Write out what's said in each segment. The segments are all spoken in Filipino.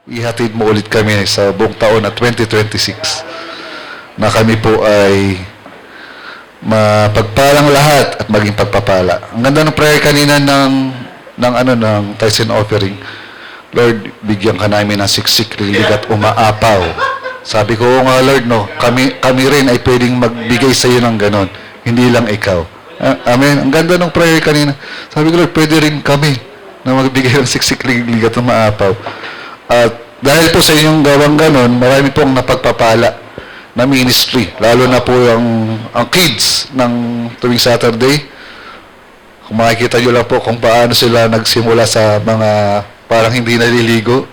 ihatid mo ulit kami sa buong taon na 2026 na kami po ay mapagpalang lahat at maging pagpapala. Ang ganda ng prayer kanina ng tithes and offering. Lord, bigyan ka namin ng siksik, lilig at umaapaw. Sabi ko, nga Lord, no, kami rin ay pwedeng magbigay sa iyo ng ganon. Hindi lang ikaw. Amen. Ang ganda ng prayer kanina. Sabi ko, Lord, pwede rin kami na magbigay ng siksik, lilig at umaapaw. At dahil po sa inyong gawang ganon, marami pong napagpapala na ministry. Lalo na po ang kids ng tuwing Saturday. Kung makikita nyo lang po kung paano sila nagsimula sa mga parang hindi naliligo.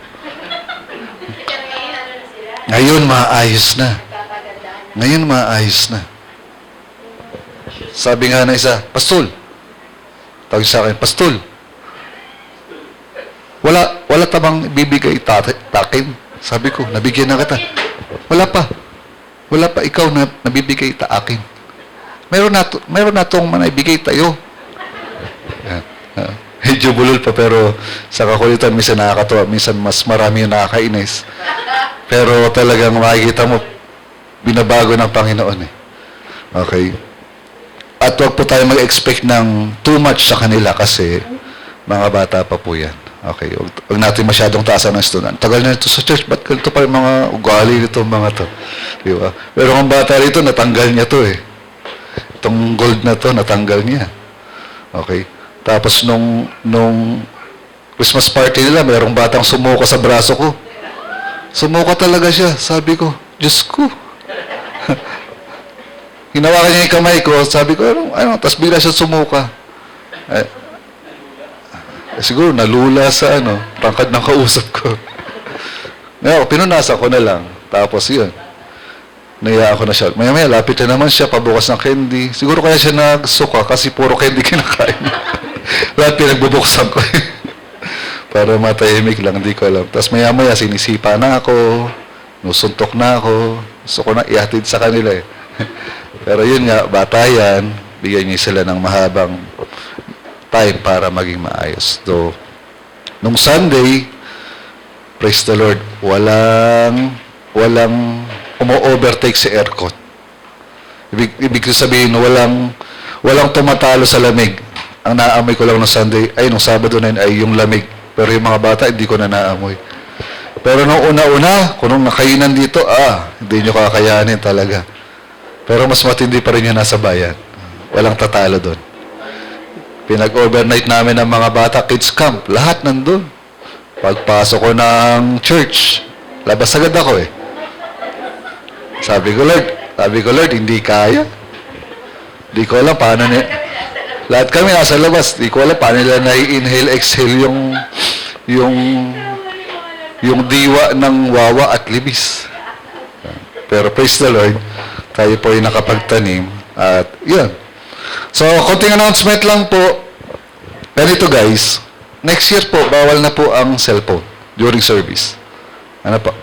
Ngayon, maayos na. Ngayon, maayos na. Sabi nga na isa, Pastol. Tawag sa akin, Pastol. Wala tamang bibigay takin. Sabi ko, nabigyan na kita. Wala pa, ikaw na nabibigay ta akin. Meron na itong manibigay tayo. Medyo bulol pa, pero sa kakulitan, minsan nakakatawa, minsan mas marami yung nakakainis. Pero talagang makikita mo, binabago ng Panginoon eh. Okay? At huwag po tayo mag-expect ng too much sa kanila kasi mga bata pa po yan. Okay, huwag natin masyadong taasan ng student. Tagal na ito sa church, ba't ganito pa yung mga ugali nito, mga to? Di ba? Pero kung bata rito, natanggal niya to eh. Itong gold na to, natanggal niya. Okay? Tapos nung Christmas party nila, mayroong batang sumuko sa braso ko. Sumuko talaga siya. Sabi ko, Diyos ko. Hinawakan niya yung kamay ko. Sabi ko, ano? Tapos bigla siya sumuka. Siguro nalula sa tangkad ng kausap ko. Ngayon, pinunasan ko na lang. Tapos yun. Naya ako na siya. Maya-maya, lapit na naman siya, pabukas ng candy. Siguro kaya siya nagsuka kasi puro candy kinakain. Lahat pinagbubuksan ko. Para matahimik lang, hindi ko alam. Tapos maya-maya, sinisipa na ako. Nusuntok na ako. Gusto ko na ihatid sa kanila eh. Pero yun nga, bata yan. Bigyan niyo sila ng mahabang time para maging maayos. So, nung Sunday, praise the Lord, walang umo-overtake si aircon. Ibig sabihin, walang tumatalo sa lamig. Ang naamoy ko lang nung Sunday, nung Sabado na yun, ay yung lamig. Pero yung mga bata, hindi ko na naamoy. Pero nung una-una, kung nung nakainan dito, hindi nyo kakayanin talaga. Pero mas matindi pa rin yung nasa bayan. Walang tatalo doon. Pinag-overnight namin ng mga bata, kids camp. Lahat nandun. Pagpasok ko ng church, labas agad ako eh. Sabi ko, Lord, hindi kaya. Hindi ko alam paano lahat kami nasa labas. Hindi ko alam paano nila na-inhale, exhale yung diwa ng wawa at libis. Pero praise the Lord, tayo po ay nakapagtanim. At yun. So, konting announcement lang po. Ganito guys, next year po, bawal na po ang cellphone during service. Ano po?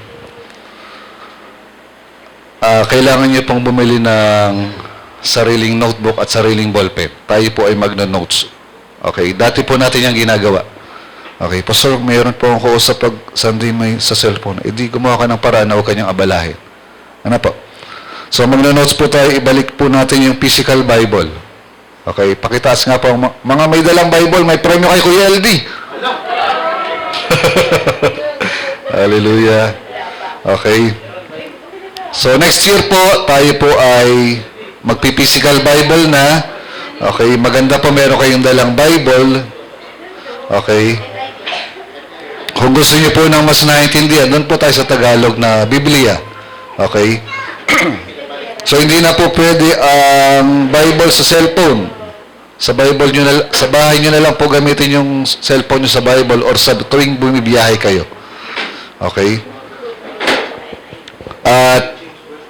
Kailangan niyo pong bumili ng sariling notebook at sariling ballpen. Tayo po ay magno-notes. Okay? Dati po natin yung ginagawa. Okay? Pastor, mayroon po akong kausap pag Sunday may sa cellphone. Di gumawa ka ng paraan na huwag kanyang abalahin. Ano po? So, magno-notes po tayo, ibalik po natin yung physical Bible. Okay, pakitaas nga po. Mga may dalang Bible, may premyo kay Kuya LD. Hallelujah. Okay. So, next year po, tayo po ay magpi-physical Bible na. Okay, maganda po meron kayong dalang Bible. Okay. Kung gusto niyo po ng mas naintindihan, doon po tayo sa Tagalog na Biblia. Okay. So, hindi na po pwede ang Bible sa cellphone. Sa Bible nyo sa bahay nyo na lang po gamitin yung cellphone nyo sa Bible or sa tuwing bumibiyahe kayo. Okay? At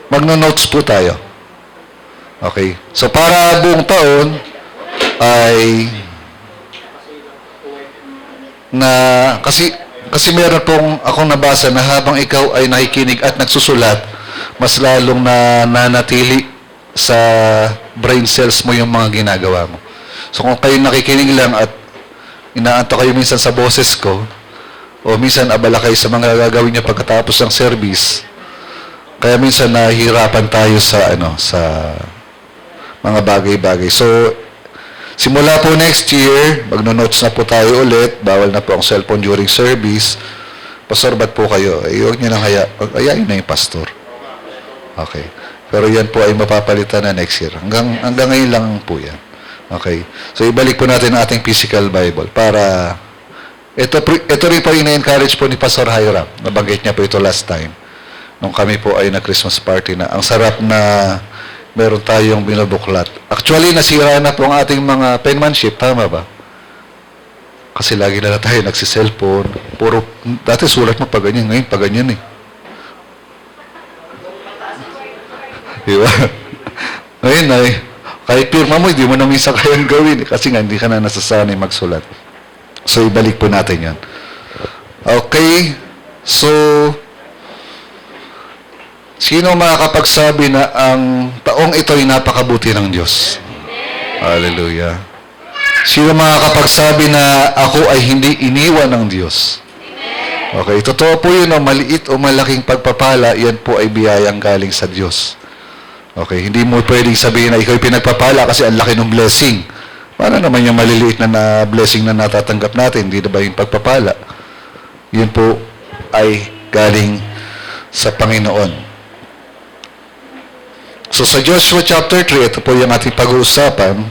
magno-notes po tayo. Okay? So, para buong taon ay kasi meron pong akong nabasa na habang ikaw ay nakikinig at nagsusulat, mas lalong nanatili sa brain cells mo yung mga ginagawa mo. So kung kayo nakikinig lang at inaanto kayo minsan sa boses ko, O minsan abala kayo sa mga gagawin niyo pagkatapos ng service. Kaya minsan nahihirapan tayo sa sa mga bagay-bagay. So, simula po next year, magno-notes na po tayo ulit. Bawal na po ang cellphone during service. Pastor, ba't po kayo? Huwag niyo nang ayayin na yung pastor. Okay. Pero yan po ay mapapalitan na next year. Hanggang ngayon lang po yan. Okay. So, ibalik po natin ang ating physical Bible para ito rin po ina-encourage po ni Pastor Hiram. Nabanggit niya po ito last time. Nung kami po ay na-Christmas party na. Ang sarap na meron tayong binubuklat. Actually, nasira na po ang ating mga penmanship. Tama ba? Kasi lagi na tayo nagsiselfone. Dati sulat mo pa ganyan. Ngayon pa ganyan eh. Diba? Ngayon ay, kahit pirma mo, hindi mo na minsan kayang gawin. Kasi nga, hindi ka na nasasanay magsulat. So, ibalik po natin yan. Okay. So, sino makakapagsabi na ang taong ito ay napakabuti ng Diyos? Hallelujah. Sino makakapagsabi na ako ay hindi iniwan ng Diyos? Okay. Totoo po yun, maliit o malaking pagpapala, yan po ay biyayang galing sa Diyos. Okay. Hindi mo pwedeng sabihin na ikaw ay pinagpapala kasi ang laki ng blessing. Paano naman yung maliliit na blessing na natatanggap natin? Hindi na ba yung pagpapala? Yun po ay galing sa Panginoon. So sa Joshua chapter 3, ito po yung ating pag-uusapan.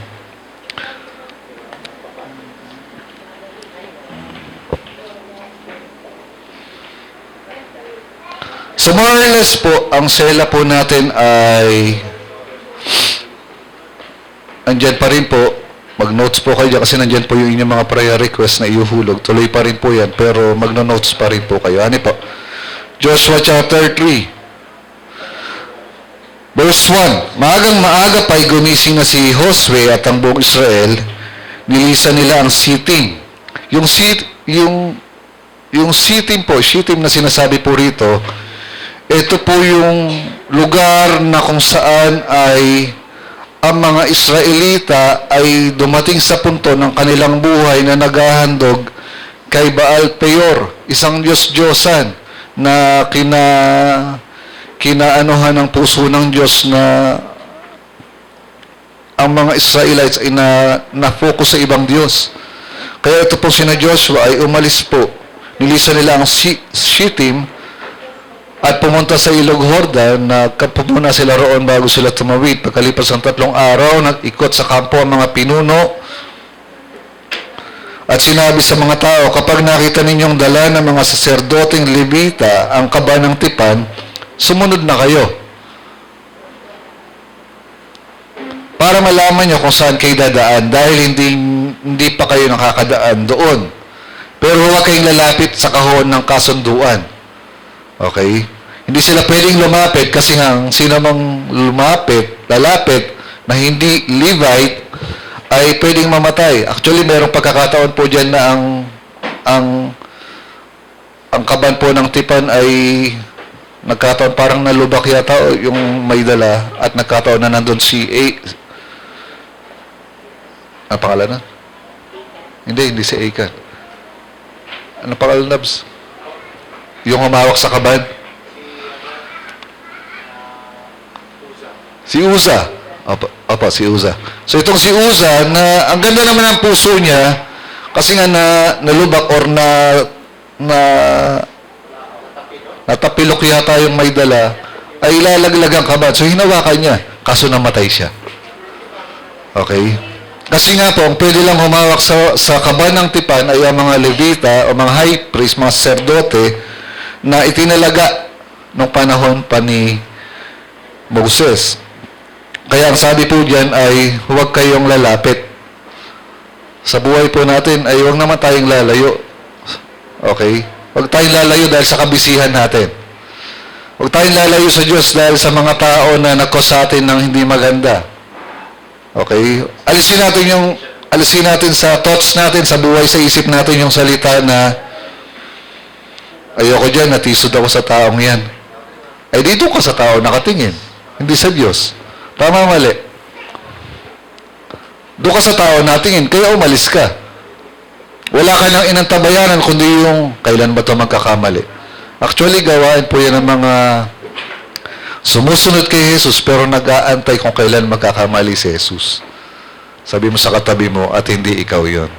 So more or less po, ang sela po natin ay andyan pa rin po. Mag-notes po kayo dyan kasi nandyan po yung inyong mga prayer request na iuhulog. Tuloy pa rin po yan, pero magno-notes pa rin po kayo. Ano po? Joshua chapter 3. Verse 1. Maagang maaga pa'y gumising na si Josue at ang buong Israel. Nilisan nila ang Shittim. Yung Shittim po, Shittim na sinasabi po rito, ito po yung lugar na kung saan ay ang mga Israelita ay dumating sa punto ng kanilang buhay na naghahandog kay Baal Peor, isang Diyos-Diyosan na kinaanuhan ng puso ng Diyos na ang mga Israelites ay na-focus sa ibang Diyos. Kaya ito po sina Joshua ay umalis po. Nilisan nila ang Shittim at pumunta sa Ilog Jordan, nagpumuna sila roon bago sila tumawid. Pagkalipas ng 3 araw, nag-ikot sa kampo ang mga pinuno at sinabi sa mga tao, kapag nakita ninyong dala ng mga saserdoteng Levita ang kaba ng tipan, sumunod na kayo. Para malaman nyo kung saan kayo dadaan dahil hindi pa kayo nakakadaan doon. Pero huwag kayong lalapit sa kahon ng kasunduan. Okay? Hindi sila pwedeng lumapit kasi sino mang lalapit na hindi Levite ay pwedeng mamatay. Actually, mayroong pagkakataon po dyan na ang kaban po ng tipan ay nagkataon parang nalubak yata yung may dala at nagkataon na nandun si ano pangalan na? Hindi si Achan. Ano pangalan, Nabs? Yung humawak sa kaban? Si Uza. Opo, si Uza. So itong si Uza, na ang ganda naman ng puso niya, kasi nga nalubak or natapilok yata yung may dala, ay ilalaglag ang kaban. So hinawakan niya, kaso namatay siya. Okay? Kasi nga po, ang pwede lang humawak sa kaban ng tipan ay ang mga Levita o mga high priest, mga sacerdote, na itinalaga nung panahon pa ni Moses. Kaya ang sabi po diyan ay huwag kayong lalapit. Sa buhay po natin ay huwag naman tayong lalayo. Okay? Huwag tayong lalayo dahil sa kabisihan natin. Huwag tayong lalayo sa Diyos dahil sa mga tao na nagkos sa atin ng hindi maganda. Okay? Alisin natin sa thoughts natin, sa buhay, sa isip natin yung salita na ayoko dyan, natisod ako sa taong yan. Ay dito ka sa tao nakatingin, hindi sa Diyos. Tama, mali. Doon ka sa tao natingin, kaya umalis ka. Wala ka nang inantabayanan kundi yung kailan ba ito magkakamali. Actually, gawain po yan ng mga sumusunod kay Jesus pero nag-aantay kung kailan magkakamali si Jesus. Sabi mo sa katabi mo at hindi ikaw yon.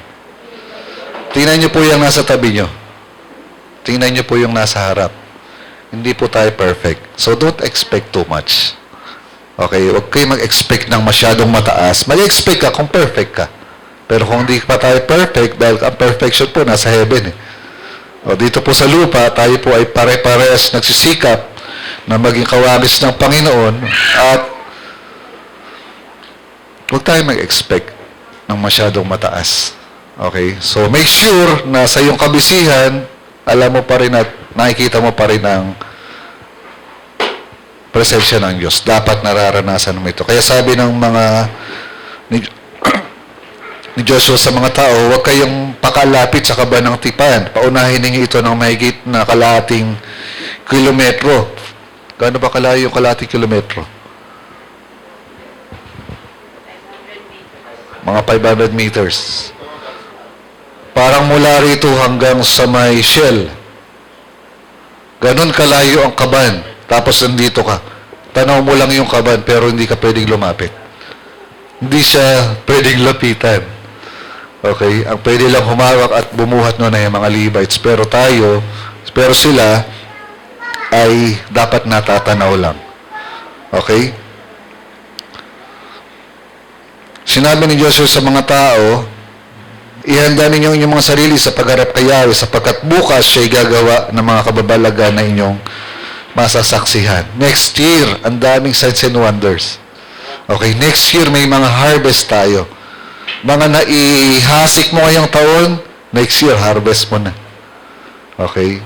Tingnan niyo po yung nasa tabi niyo. Tingnan niyo po yung nasa harap. Hindi po tayo perfect. So don't expect too much. Okay? Huwag kayo mag-expect ng masyadong mataas. Mag-expect ka kung perfect ka. Pero kung hindi pa tayo perfect, dahil ang perfection po nasa heaven eh. O, dito po sa lupa, tayo po ay pare-parehas nagsisikap na maging kawamis ng Panginoon at huwag tayo mag-expect ng masyadong mataas. Okay? So, make sure na sa iyong kabisihan, alam mo pa rin at nakikita mo pa rin ang presensya ng Diyos. Dapat nararanasan mo ito. Kaya sabi ng mga ni Joshua sa mga tao, huwag kayong pakalapit sa kaba ng tipan. Paunahin ninyo ito ng mahigit na kalahating kilometro. Gaano ba kalayo yung kalahating kilometro? Mga 500 meters. Parang mula rito hanggang sa may Shell. Ganon kalayo ang kaban. Tapos nandito ka. Tanaw mo lang yung kaban pero hindi ka pwedeng lumapit. Hindi siya pwedeng lapitan. Okay? Ang pwede lang humawak at bumuhat nun ay mga Levites. Pero sila ay dapat natatanaw lang. Okay? Sinabi ni Joshua sa mga tao, ihanda ninyo inyong mga sarili sa pagharap kay Yahweh sapagkat bukas siya'y gagawa ng mga kababalagan na inyong masasaksihan. Next year, ang daming signs and wonders. Okay, next year may mga harvest tayo. Mga naihasik mo ngayong taon, next year harvest mo na. Okay?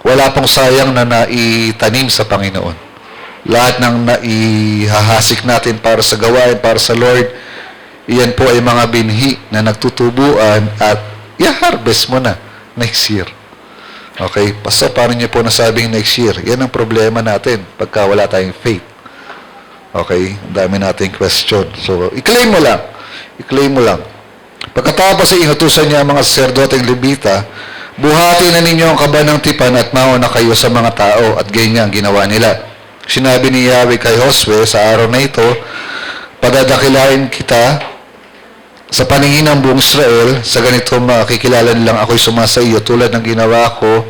Wala pong sayang na naitanim sa Panginoon. Lahat ng naihahasik natin para sa gawain, para sa Lord, iyan po ay mga binhi na nagtutubuan at i-harvest mo na next year. Okay? So, paano niyo po nasabing next year? Yan ang problema natin pagka wala tayong faith. Okay? Ang dami nating question. So, i-claim mo lang. I-claim mo lang. Pagkatapos ay inutusan niya ang mga saserdoteng Levita, buhati na ninyo ang kaba ng tipan at mauna kayo sa mga tao at ganyan ang ginawa nila. Sinabi ni Yahweh kay Josue sa araw na ito, padadakilain kita sa paningin ng buong Israel, sa ganito makikilala nilang ako'y sumasa iyo tulad ng ginawa ko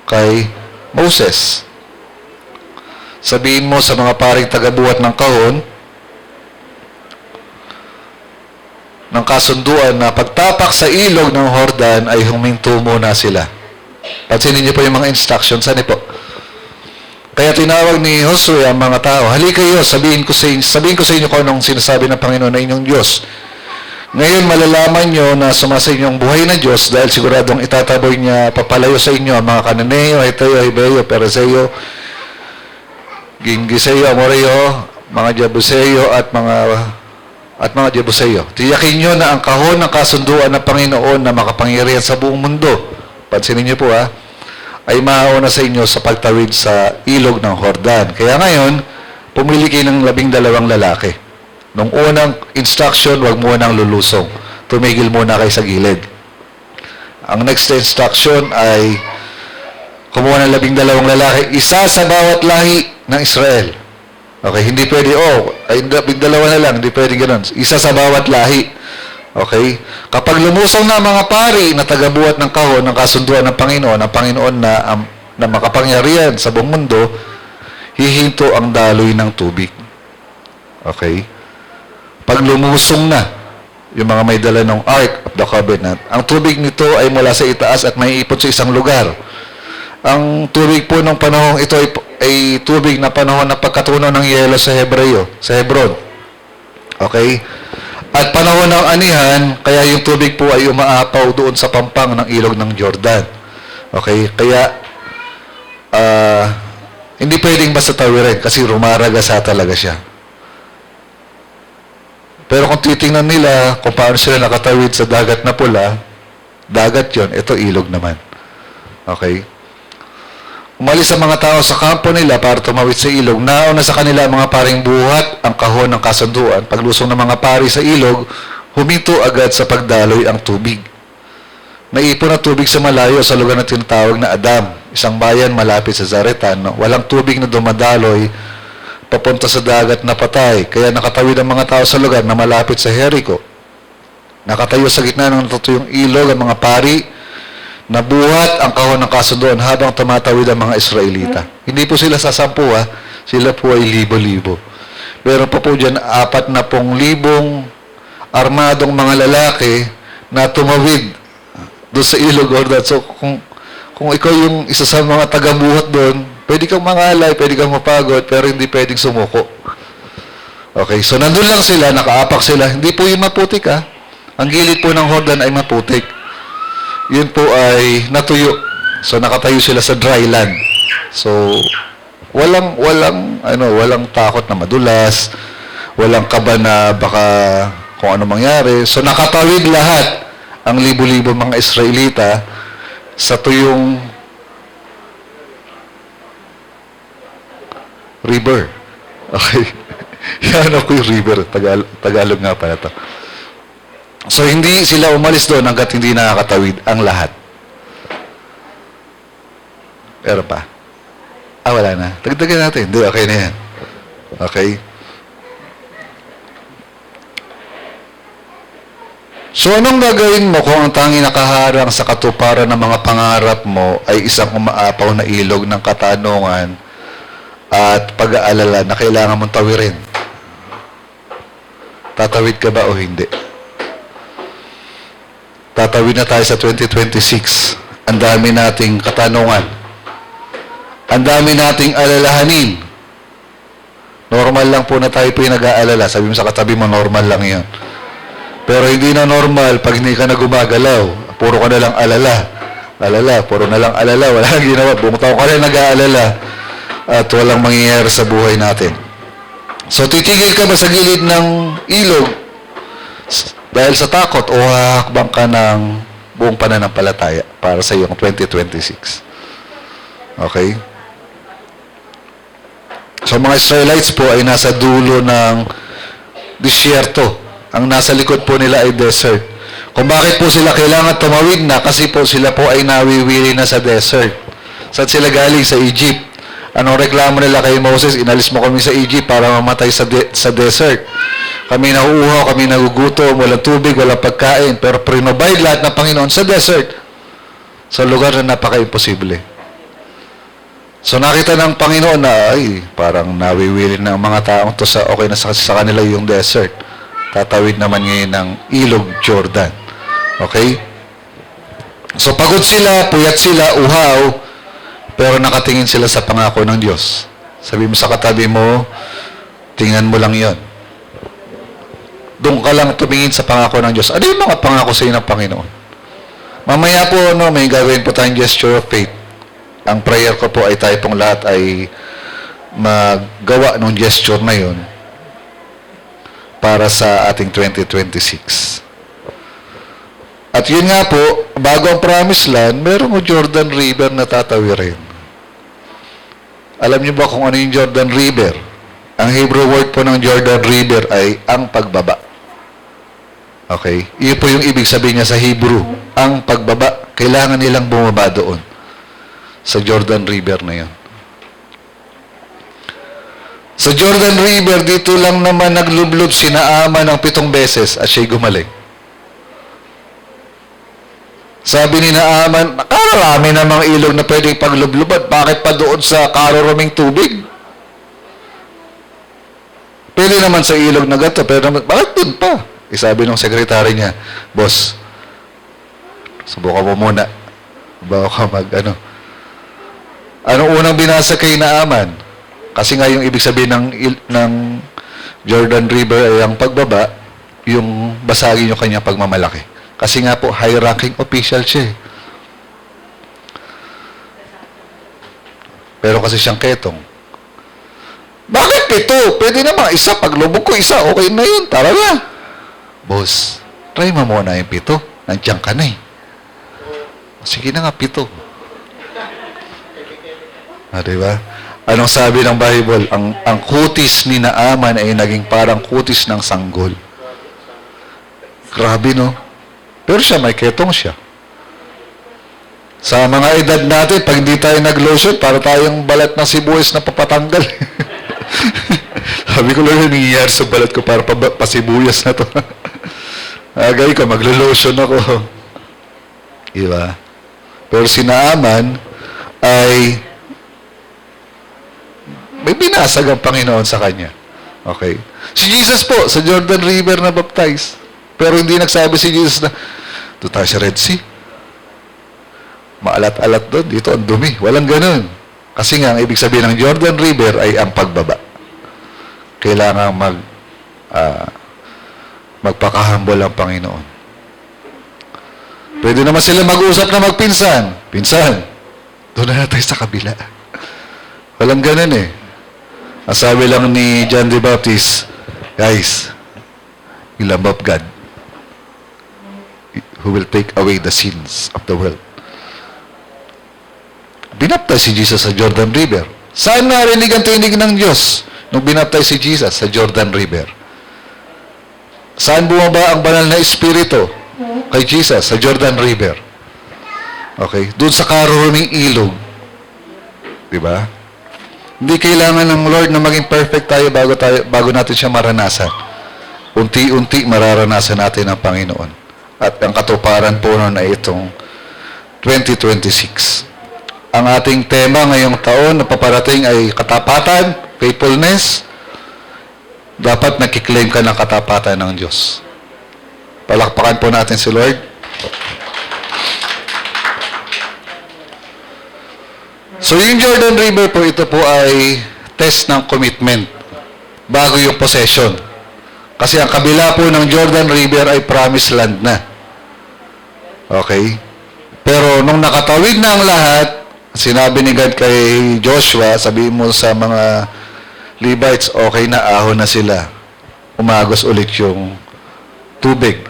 kay Moses. Sabihin mo sa mga paring tagabuhat ng kahon, ng kasunduan na pagtapak sa ilog ng Jordan ay huminto muna sila. Pansinin niyo po yung mga instructions. Saan po? Kaya tinawag ni Josue ang mga tao, halika kayo, sabihin ko sa inyo kung anong sinasabi ng Panginoon na inyong Diyos. Ngayon malalaman nyo na sumasa inyong buhay na Diyos dahil siguradong itataboy niya papalayo sa inyo ang mga Kananeo, Heteo, Hebreo, Pereseo, Gingiseo, Amoreo, mga Jebuseo at mga Jebuseo. Tiyakin nyo na ang kahon ng kasunduan ng Panginoon na makapangyarihan sa buong mundo. Pansinin niyo po ay mauna sa inyo sa pagtawid sa ilog ng Jordan. Kaya ngayon, pumili kayo ng 12 lalaki. Nung unang instruction, huwag mo nang lulusong. Tumigil muna kayo sa gilid. Ang next instruction ay kumuha ng 12 lalaki, isa sa bawat lahi ng Israel. Okay, hindi pwede, 12 na lang, hindi pwede ganun. Isa sa bawat lahi. Okay? Kapag lumusong na mga pari na tagabuhat ng kahon ng kasunduan ng Panginoon, ang Panginoon na makapangyarihan sa buong mundo, hihinto ang daloy ng tubig. Okay? Pag lumusong na yung mga may dala ng Ark of the Covenant, ang tubig nito ay mula sa itaas at may ipon sa isang lugar. Ang tubig po ng panahon ito ay tubig na panahon na pagkatunaw ng yelo sa Hebron. Okay? At panahon ng anihan, kaya yung tubig po ay umaapaw doon sa pampang ng ilog ng Jordan. Okay? Kaya, hindi pwedeng basta tawirin kasi rumaragasa talaga siya. Pero kung titingnan nila kung paano sila nakatawid sa dagat na pula, dagat yon, ito ilog naman. Okay? Umalis ang mga tao sa kampo nila para tumawid sa ilog. Nauna sa kanila ang mga paring buhat, ang kahon ng kasunduan. Paglusong ng mga pari sa ilog, huminto agad sa pagdaloy ang tubig. naipon ang tubig sa malayo sa lugar na tinatawag na Adam, isang bayan malapit sa Zaretan. No? Walang tubig na dumadaloy papunta sa dagat na patay. Kaya nakatawid ang mga tao sa lugar na malapit sa Jericho. Nakatayo sa gitna ng natutuyong ilog ang mga pari, nabuhat ang kahon ng kasunduan habang tumatawid ang mga Israelita. Hindi po sila sa 10, sila po ay libo-libo. Meron pa po dyan 40,000 armadong mga lalaki na tumawid doon sa ilog Jordan. So, kung ikaw yung isa sa mga taga-buhat doon, pwede kang mangalay, pwede kang mapagod, pero hindi pwedeng sumuko. Okay, so nandun lang sila, nakaapak sila. Hindi po yung maputik, Ang gilid po ng Jordan ay maputik. Yun po ay natuyo. So, nakatayo sila sa dry land. So, walang takot na madulas, walang kaba na baka kung ano mangyari. So, nakatawid lahat ang libo-libo mga Israelita sa tuyong river. Okay. Yan ako yung river. Tagalog nga pala ito. So, hindi sila umalis doon hanggat hindi nakakatawid ang lahat. Pero pa. Wala na. Dagdagan natin. Hindi, okay na yan. Okay? So, anong gagawin mo kung ang tanging nakaharang sa katuparan ng mga pangarap mo ay isang umaapaw na ilog ng katanungan at pag-aalala na kailangan mong tawirin? Tatawid ka ba o hindi? Tatawid na tayo sa 2026. Ang dami nating katanungan. Ang dami nating alalahanin. Normal lang po na tayo pinag-aalala. Sabi mo sa katabi mo, normal lang yan. Pero hindi na normal pag hindi ka na gumagalaw. Puro ka na lang alala. Puro na lang alala. Wala kang ginawa. Buong taon ka na nag-aalala. At walang mangyayari sa buhay natin. So, titigil ka ba sa gilid ng ilog dahil sa takot o hahakbang ka ng buong pananampalataya para sa iyong 2026? Okay? So, mga Israelites po ay nasa dulo ng disyerto. Ang nasa likod po nila ay desert. Kung bakit po sila kailangan tumawid na, kasi po sila po ay nawiwili na sa desert. Saan sila galing? Sa Egypt. Anong reklamo nila kay Moses? Inalis mo kami sa Egypt para mamatay sa desert. Kami nauuhaw, kami nagugutom, walang tubig, walang pagkain. Pero provide lahat ng Panginoon sa desert. Sa lugar na napaka-imposible. So nakita ng Panginoon na, parang nawiwili na ang mga taong to sa okay na sa kanila yung desert. Tatawid naman ngayon ng ilog Jordan. Okay? So pagod sila, puyat sila, uhaw, pero nakatingin sila sa pangako ng Diyos. Sabi mo sa katabi mo, tingnan mo lang yon. Doon ka lang tumingin sa pangako ng Diyos. Ano yung mga pangako sa iyo ng Panginoon? Mamaya po, may gagawin po tayong gesture of faith. Ang prayer ko po ay tayo pong lahat ay maggawa ng gesture na yon para sa ating 2026. At yun nga po, bago ang Promised Land, merong Jordan River na tatawirin. Alam niyo ba kung ano yung Jordan River? Ang Hebrew word po ng Jordan River ay ang pagbaba. Okay? Iyon po yung ibig sabihin niya sa Hebrew. Ang pagbaba. Kailangan nilang bumaba doon. Sa Jordan River na yun. Sa Jordan River, dito lang naman naglublob si Naaman ng 7 beses at siya'y gumaling. Sabi ni Naaman, nakararami namang ilog na pwedeng paglubluban. Bakit pa doon sa karoroming tubig? Pwede naman sa ilog na gato, pero bakit doon pa? Sabi ng sekretary niya, boss, subukan mo muna. Bago ka Anong unang binasa kay Naaman? Kasi nga yung ibig sabihin ng Jordan River ay ang pagbaba, yung basagin yung kanyang pagmamalaki. Kasi nga po, high-ranking official siya. Pero kasi siyang ketong. Bakit 7? Pwede naman isa. Pag lubog ko isa, okay na yun. Tara na. Boss, try mo muna yung 7. Nandiyan ka na Sige na nga, 7. Diba? Anong sabi ng Bible? Ang kutis ni Naaman ay naging parang kutis ng sanggol. Grabe, no? Pero siya, may ketong siya. Sa mga edad natin, pag hindi tayo nag-lotion, para tayong balat ng sibuyas na papatanggal. Sabi ko lang, nangyayari sa balat ko para pasibuyas na to. Agay ko, maglo-lotion ako. Diba? Pero si Naaman ay may binasag ang Panginoon sa kanya. Okay? Si Jesus po, sa Jordan River na baptize. Pero hindi nagsabi si Jesus na, doon tayo sa Red Sea. Maalat-alat doon, dito ang dumi. Walang ganun. Kasi nga, ang ibig sabihin ng Jordan River ay ang pagbaba. Kailangan magpakahambol ang Panginoon. Pwede naman sila mag-usap na magpinsan. Pinsan, doon na tayo sa kabila. Walang ganun eh. Ang sabi lang ni John the Baptist, guys, we love of God who will take away the sins of the world. Binaptize si Jesus sa Jordan River. Saan narinig ang tinig ng Diyos nung binaptize si Jesus sa Jordan River? Saan bumaba ang banal na Espiritu kay Jesus sa Jordan River? Okay? Doon sa karuruming ilog. Diba? Hindi kailangan ng Lord na maging perfect tayo bago natin siya maranasan. Unti-unti mararanasan natin ang Panginoon. At ang katuparan po nun ay itong 2026. Ang ating tema ngayong taon na paparating ay katapatan, faithfulness. Dapat nakiklaim ka ng katapatan ng Diyos. Palakpakan po natin si Lord. So yung Jordan River po, ito po ay test ng commitment bago yung possession. Kasi ang kabila po ng Jordan River ay promised land na. Okay? Pero nung nakatawid na ang lahat, sinabi ni God kay Joshua, sabihin mo sa mga Levites, okay na, ahon na sila. Umagos ulit yung tubig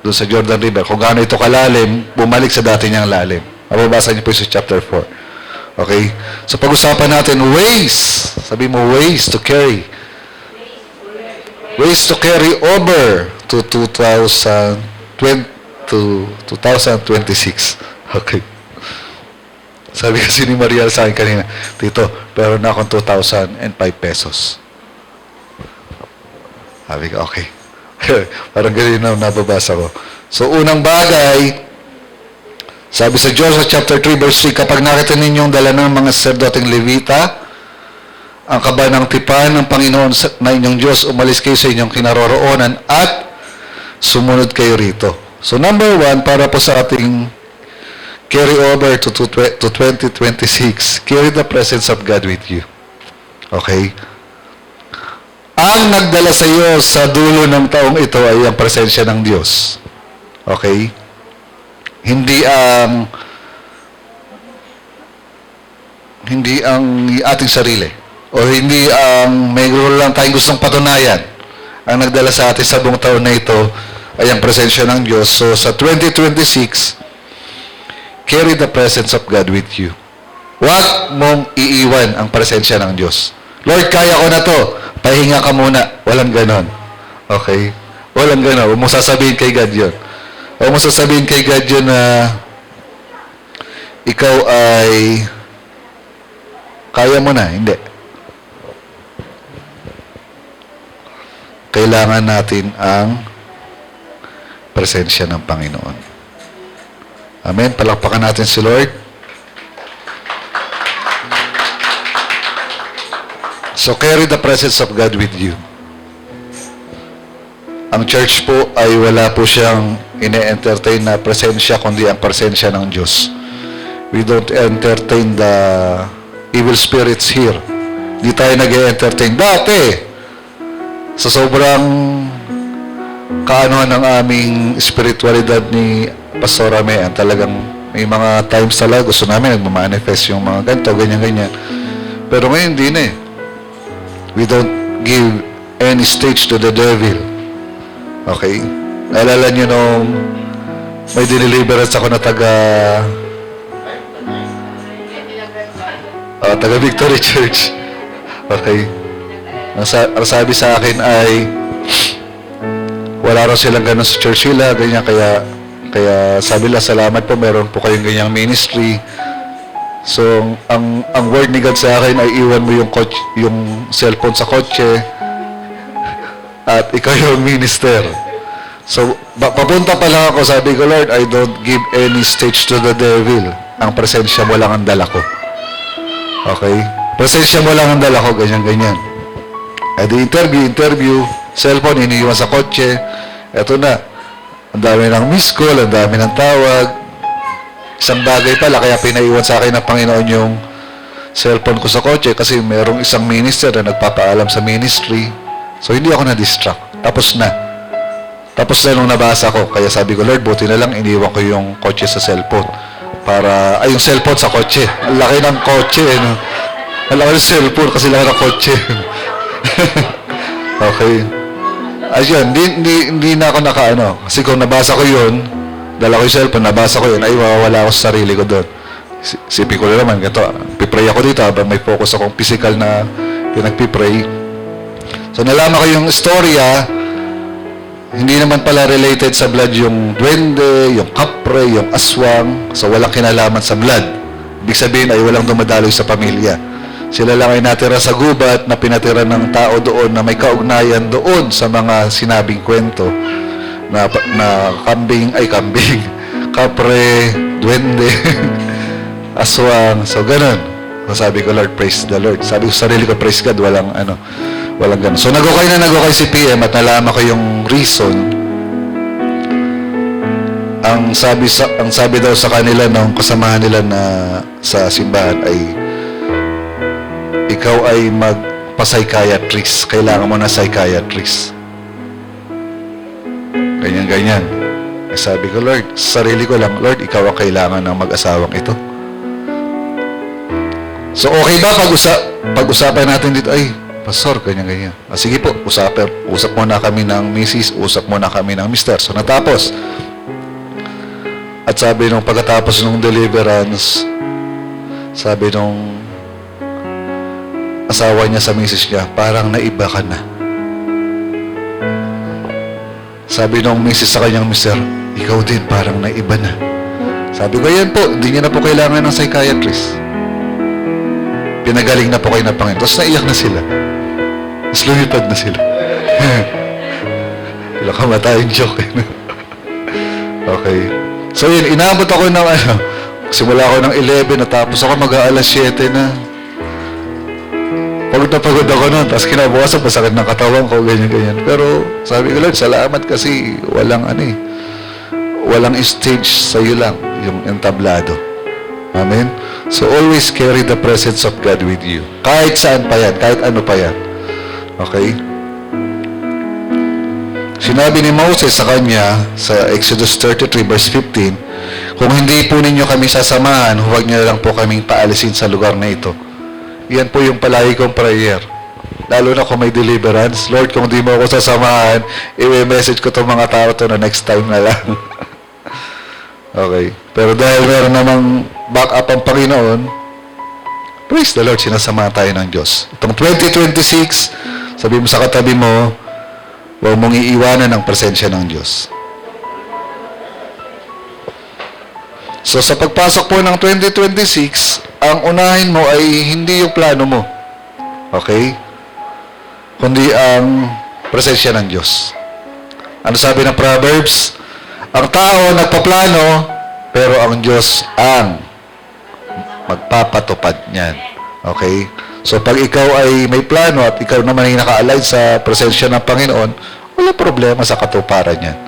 doon sa Jordan River. Kung gaano ito kalalim, bumalik sa dati niyang lalim. Mababasa niyo po sa chapter 4. Okay? So pag-usapan natin, ways. Sabi mo, ways to carry. Ways to carry over to 2026. Okay. Sabi kasi ni Mariel sa akin kanina, Tito, pero na akong 2,005 pesos. Sabi ko, okay. Parang ganyan na nababasa ko. So, unang bagay, sabi sa Joshua chapter 3 verse 3, kapag nakita ninyong dala ng mga sacerdoting Levita, ang kaba ng tipan ng Panginoon na inyong Diyos, umalis kayo sa inyong kinaroroonan at sumunod kayo rito. So, number 1, para po sa ating carry over to 2026. Carry the presence of God with you. Okay? Ang nagdala sa iyo sa dulo ng taong ito ay ang presensya ng Diyos. Okay? Hindi ang ating sarili. O hindi ang mayroon lang tayong gustong patunayan. Ang nagdala sa atin sa buong taon na ito ay ang presensya ng Diyos. So, sa 2026, carry the presence of God with you. Huwag mong iiwan ang presensya ng Diyos. Lord, kaya ko na to. Pahinga ka muna. Walang ganon. Okay? Walang ganon. Huwag mo sasabihin kay God yun. Huwag mo sasabihin kay God yun na ikaw ay kaya mo na. Hindi. Kailangan natin ang presensya ng Panginoon. Amen. Palakpakan natin si Lord. So, carry the presence of God with you. Ang church po ay wala po siyang ine-entertain na presensya, kundi ang presensya ng Diyos. We don't entertain the evil spirits here. Hindi tayo nag-entertain. Dati, sa sobrang kaanohan ng aming spiritualidad ni Pastor Amean, talagang may mga times talaga gusto namin nagmamanifest yung mga ganito, ganyan-ganyan. Pero ngayon hindi na eh. We don't give any stage to the devil. Okay? Naalala nyo nung may diniliverance ako na taga Victory Church. Okay? Ang sabi sa akin ay wala raw silang ganun sa church nila, ganyan, kaya Kaya sabi nila, salamat po, meron po kayong ganyang ministry. So, ang word ni God sa akin ay iwan mo yung cellphone sa kotse at ikaw yung minister. So, papunta pa lang ako, sabi ko, Lord, I don't give any stage to the devil. Ang presensya mo lang ang dala ko. Okay? Presensya mo lang ang dala ko, ganyan-ganyan. At the interview, cellphone, iniiwan sa kotse. Eto na. Ang dami ng miss call, ang dami ng tawag. Isang bagay pala, kaya pinaiwan sa akin ng Panginoon yung cellphone ko sa kotse kasi merong isang minister na nagpapaalam sa ministry. So, hindi ako na-distract. Tapos na nung nabasa ko. Kaya sabi ko, Lord, buti na lang iniwan ko yung kotse sa cellphone. Yung cellphone sa kotse. Ang laki ng kotse, no? Ang laki ng cellphone kasi laki ng kotse. Okay. Ayun, hindi na ako nakaano. Kasi kung nabasa ko yun, dala ko yung cellphone, nabasa ko yun, ay mawawala ako sa sarili ko doon. Sipi ko na naman, ganito, pipray ako dito habang may focus akong physical na pinagpipray. So, nalaman ko yung istorya, hindi naman pala related sa blood yung duwende, yung kapre, yung aswang. So, walang kinalaman sa blood. Ibig sabihin ay walang dumadaloy sa pamilya. Sila lang ay natira sa gubat na pinatira ng tao doon na may kaugnayan doon sa mga sinabing kwento na kambing, kapre, duwende, aswang. So, ganun. So, sabi ko, Lord, praise the Lord. Sabi ko sa sarili ko, praise God, walang ganun. So, nagukay si PM at nalaman ko yung reason. Ang sabi daw sa kanila nung kasamahan nila na sa simbahan ay ikaw ay magpa-psychiatrist. Kailangan mo na psychiatrist. Ganyan. Sabi ko, Lord, sa sarili ko lang, Lord, ikaw ang kailangan ng mag-asawang ito. So, okay ba pag-usapan natin dito? Ay, Pastor, ganyan. Sige po, usap muna kami ng misis, usap muna kami ng mister. So, natapos. At sabi nung pagkatapos nung deliverance, sabi nung asawa niya sa misis niya, parang naiba ka na. Sabi nung misis sa kanyang mister, ikaw din, parang naiba na. Sabi ko, yan po, hindi niya na po kailangan ng psychiatrist. Pinagaling na po kayo ng Panginoon. Tapos naiyak na sila. Tapos lumipad na sila. Wala kamatayang joke. Okay. So yun, inabot ako ng simula ako ng 11, natapos ako mag-aalas 7 na. Pagod na pagod ako noon. Tapos kinabukasan, pasakit ng katawan ko, ganyan. Pero sabi ko, Lord, salamat kasi walang stage sa'yo lang, yung entablado. Amen? So always carry the presence of God with you. Kahit saan pa yan, kahit ano pa yan. Okay? Sinabi ni Moses sa kanya, sa Exodus 33 verse 15, kung hindi po ninyo kami sasamahan, huwag niyo lang po kaming paalisin sa lugar na ito. Yan po yung palagi kong prayer. Lalo na kung may deliverance. Lord, kung di mo ako sasamahan, i-message ko itong mga tao to na next time na lang. Okay. Pero dahil meron namang back up ang Panginoon, praise the Lord, sinasama tayo ng Diyos. Itong 2026, sabi mo sa katabi mo, huwag mong iiwanan ang presensya ng Diyos. So, sa pagpasok po ng 2026, ang unahin mo ay hindi yung plano mo. Okay? Kundi ang presensya ng Diyos. Ano sabi ng Proverbs? Ang tao nagpaplano, pero ang Diyos ang magpapatupad niyan. Okay? So, pag ikaw ay may plano at ikaw naman ay naka-align sa presensya ng Panginoon, wala problema sa katuparan niyan.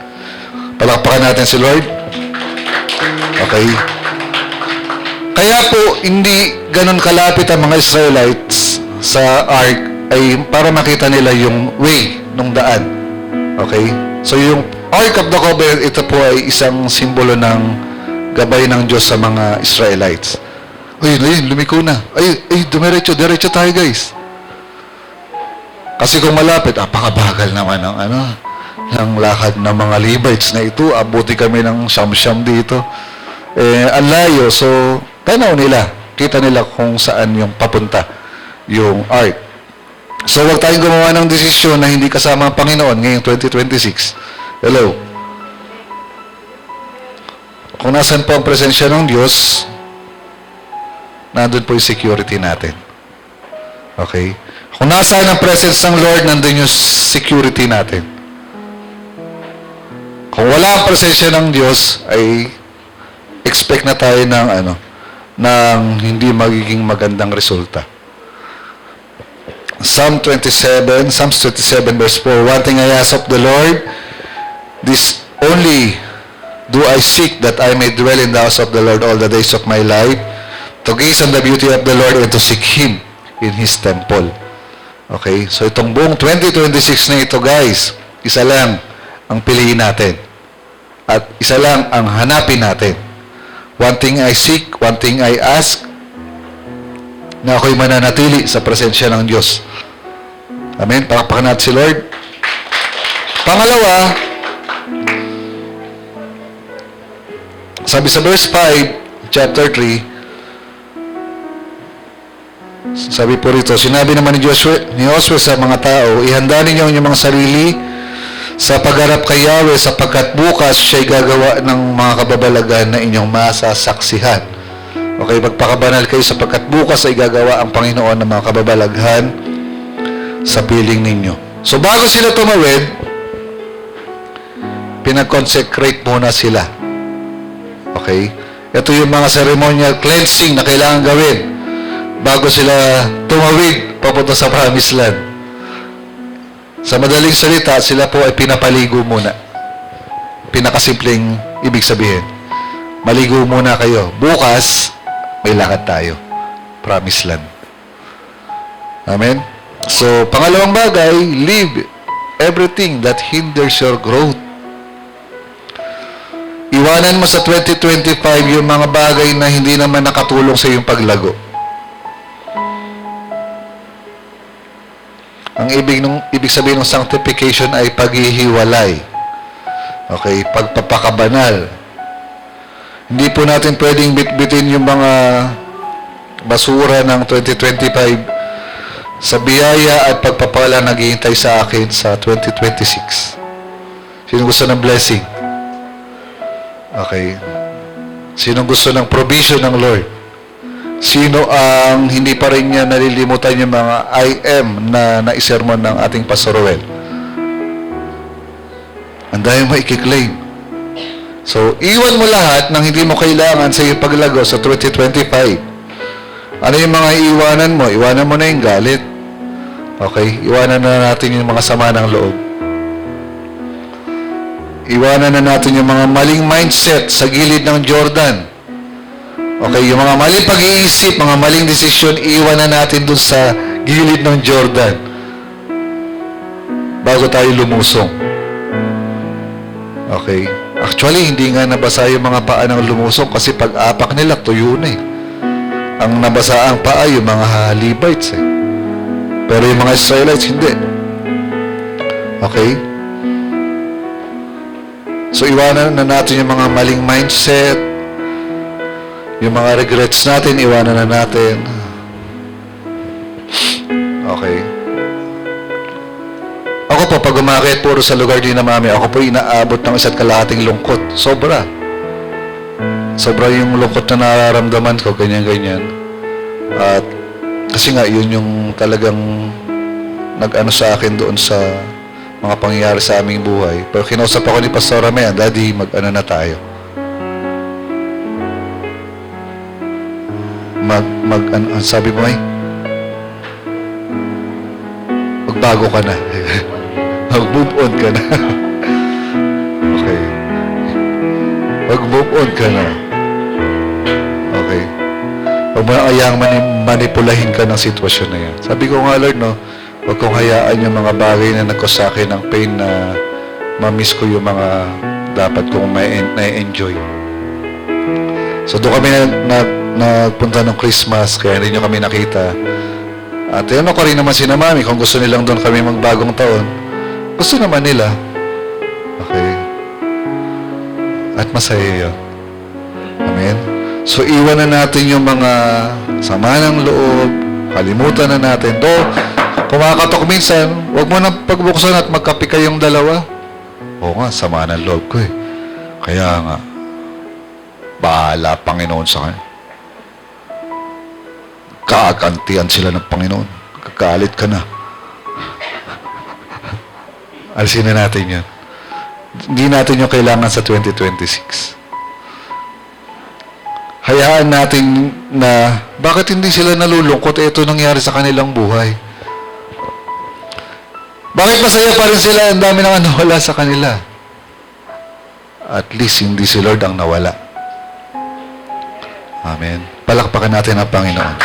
Palakpakan natin si Lord. Okay? Kaya po, hindi ganun kalapit ang mga Israelites sa ark ay para makita nila yung way, nung daan. Okay? So, yung Ark of the Covenant, ito po ay isang simbolo ng gabay ng Diyos sa mga Israelites. Ayun, lumiko na. Diretso tayo, guys. Kasi kung malapit, apakabagal naman ng lakad ng mga Levites na ito. Abuti kami ng siyam-siyam dito. Ang layo. So, tanaw nila. Kita nila kung saan yung papunta, yung ark. So, huwag tayong gumawa ng desisyon na hindi kasama ang Panginoon ngayong 2026. Hello? Kung nasan po ang presensya ng Diyos, nandun po yung security natin. Okay? Kung nasaan ang presence ng Lord, nandun yung security natin. Kung wala ang presensya ng Diyos, ay expect na tayo ng hindi magiging magandang resulta. Psalms 27 verse 4, one thing I ask of the Lord, this only do I seek, that I may dwell in the house of the Lord all the days of my life, to gaze on the beauty of the Lord and to seek Him in His temple. Okay? So itong buong 2026 na ito, guys, isa lang ang piliin natin. At isa lang ang hanapin natin. One thing I seek, one thing I ask, na ako'y mananatili sa presensya ng Diyos. Amen? Pakpakan natin si Lord. Pangalawa, sabi sa verse 5, chapter 3, sabi po rito, sinabi naman ni Joshua sa mga tao, ihanda ninyo ang inyong mga sarili sa pagharap kay Yahweh, sapagkat bukas siya'y gagawa ng mga kababalaghan na inyong masasaksihan. Okay, magpakabanal kayo sapagkat bukas ay gagawa ang Panginoon ng mga kababalaghan sa piling ninyo. So bago sila tumawid, pinag-consecrate muna sila. Okay? Ito yung mga ceremonial cleansing na kailangan gawin bago sila tumawid papunta sa Promised Land. Sa madaling salita, sila po ay pinapaligo muna. Pinakasimpleng ibig sabihin. Maligo muna kayo. Bukas, may lakad tayo. Promised Land. Amen? So, pangalawang bagay, leave everything that hinders your growth. Iwanan mo sa 2025 yung mga bagay na hindi naman nakatulong sa iyong paglago. Ang ibig sabihin ng sanctification ay paghihiwalay. Okay, pagpapakabanal. Hindi po natin pwedeng bitbitin yung mga basura ng 2025 sa biyaya at pagpapala naghihintay sa akin sa 2026. Sino gusto ng blessing? Okay. Sino gusto ng provision ng Lord? Sino ang hindi pa rin niya nalilimutan yung mga I am na naisermon ng ating Pastor Ruel? Ang dahil mo i-claim. So, iwan mo lahat ng hindi mo kailangan sa iyong paglago sa 2025. Ano yung mga iwanan mo? Iwanan mo na yung galit. Okay? Iwanan na natin yung mga sama ng loob. Iwanan na natin yung mga maling mindset sa gilid ng Jordan. Okay, yung mga maling pag-iisip, mga maling desisyon, iwan na natin dun sa gilid ng Jordan bago tayo lumusong. Okay. Actually, hindi nga nabasa yung mga paa ng lumusong kasi pag-apak nila, tuyo na eh. Ang nabasa ang paa, yung mga Levites eh. Pero yung mga Israelites, hindi. Okay? So, iwanan na natin yung mga maling mindset, yung mga regrets natin, iwanan na natin. Okay. Ako po, pag umakit puro sa lugar din na mami, ako po inaabot ng 1 kalahating lungkot. Sobra. Sobra yung lungkot na nararamdaman ko, ganyan-ganyan. At kasi nga, yun yung talagang nag-ano sa akin doon sa mga pangyayari sa aming buhay. Pero kinausap ako ni Pastor Ramea, Daddy, mag-ano na tayo. Sabi mo ay, magbago ka na. Mag-move on ka na. Okay. Mag-move on ka na. Okay. Huwag mo na kayang manipulahin ka ng sitwasyon na yan. Sabi ko nga, Lord, no, huwag kong hayaan yung mga bagay na nagkos sa akin ng pain na ma-miss ko yung mga dapat kong na-enjoy. So, doon kami nagpunta ng Christmas, kaya hindi nyo kami nakita. At ano ko rin naman si Mami, kung gusto nilang doon kami magbagong taon, gusto naman nila. Okay. At masaya yun. Amen. So, iwan na natin yung mga sama ng loob, kalimutan na natin. Kumakatok minsan, huwag mo nang pagbuksan at magkape kayong dalawa. Oo nga, sama ng loob ko eh. Kaya nga. Bahala, Panginoon, sa kanya. Kaagantian sila ng Panginoon. Kagalit ka na. Alisin na natin yan. Hindi natin yung kailangan sa 2026. Hayaan natin na bakit hindi sila nalulungkot? Ito nangyari sa kanilang buhay. Bakit masaya pa rin sila? Ang dami nang nawala sa kanila. At least hindi si Lord ang nawala. Amen. Palakpakan natin ang Panginoon.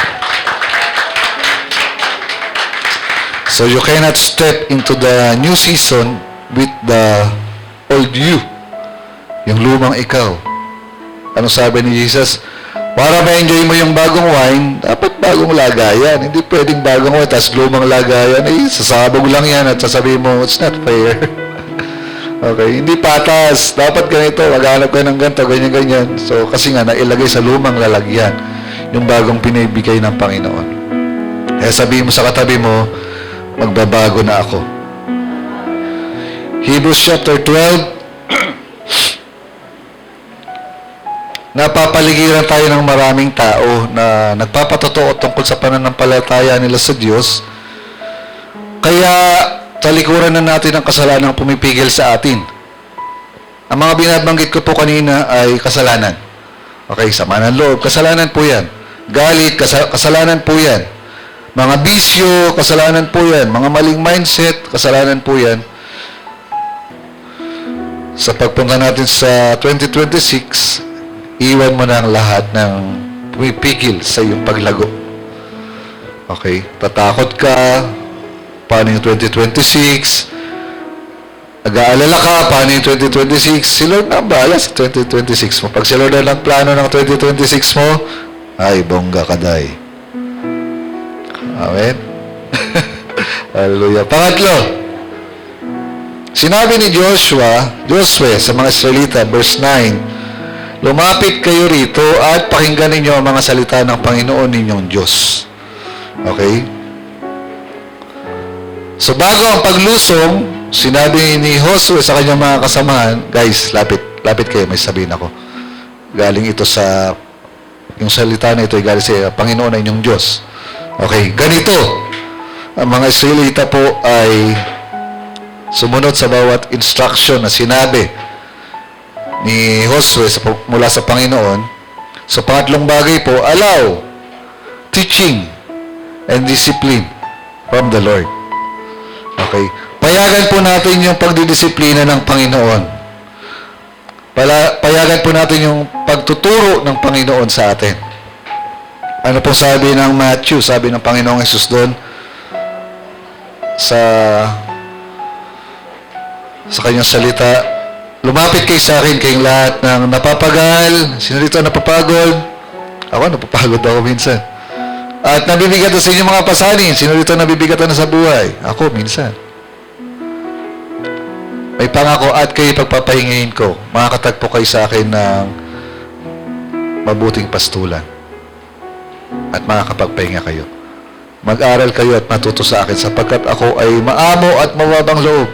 So you cannot step into the new season with the old you. Yung lumang ikaw. Ano sabi ni Jesus? Para ma-enjoy mo yung bagong wine, dapat bagong lagayan. Hindi pwedeng bagong wine, tapos lumang lagayan. Sasabog lang yan at sasabihin mo, it's not fair. Okay, hindi patas. Dapat ganito, maghanap ka ng ganito, ganyan-ganyan. So, kasi nga, nailagay sa lumang lalagyan yung bagong pinibigay ng Panginoon. Kaya sabihin mo sa katabi mo, magbabago na ako. Hebrews chapter 12, napapaligiran tayo ng maraming tao na nagpapatotoo tungkol sa pananampalataya nila sa Diyos. Kaya talikuran na natin ang kasalanang pumipigil sa atin. Ang mga binabanggit ko po kanina ay kasalanan. Okay, sama ng loob, kasalanan po yan. Galit, kasalanan po yan. Mga bisyo, kasalanan po yan. Mga maling mindset, kasalanan po yan. Sa pagpunta natin sa 2026, iwan mo na ang lahat ng pumipigil sa iyong paglago. Okay? Tatakot ka. Paano yung 2026? Nag-aalala ka. Paano yung 2026? Si Lord na ang bahala sa 2026 mo. Pag si Lord na lang plano ng 2026 mo, ay, bongga ka, day. Amen? Hallelujah. Pangatlo, sinabi ni Josue sa mga Israelita, verse 9, lumapit kayo rito at pakinggan ninyo ang mga salita ng Panginoon ninyong Diyos. Okay? So, bago ang paglusong, sinabi ni Josue sa kanyang mga kasamahan, guys, lapit kayo, may sabihin ako. Galing ito sa, yung salita na ito ay galing sa Panginoon na inyong Diyos. Okay, ganito. Ang mga Israelita po ay sumunod sa bawat instruction na sinabi ni Josue mula sa Panginoon. So, pangatlong bagay po, allow teaching and discipline from the Lord. Okay? Payagan po natin yung pagdidisiplina ng Panginoon. Payagan po natin yung pagtuturo ng Panginoon sa atin. Ano po sabi ng Matthew? Sabi ng Panginoong Hesus doon sa kanyang salita, lumapit kayo sa akin kayong lahat ng napapagal. Sino dito napapagod? Ako, napapagod ako minsan. At nabibigatan sa inyong mga pasanin. Sino dito nabibigatan na sa buhay? Ako, minsan. May pangako at kayo pagpapahingayin ko. Makakatagpo kayo sa akin ng mabuting pastulan. At makakapagpahinga kayo. Mag-aral kayo at matuto sa akin sapagkat ako ay maamo at mababang loob.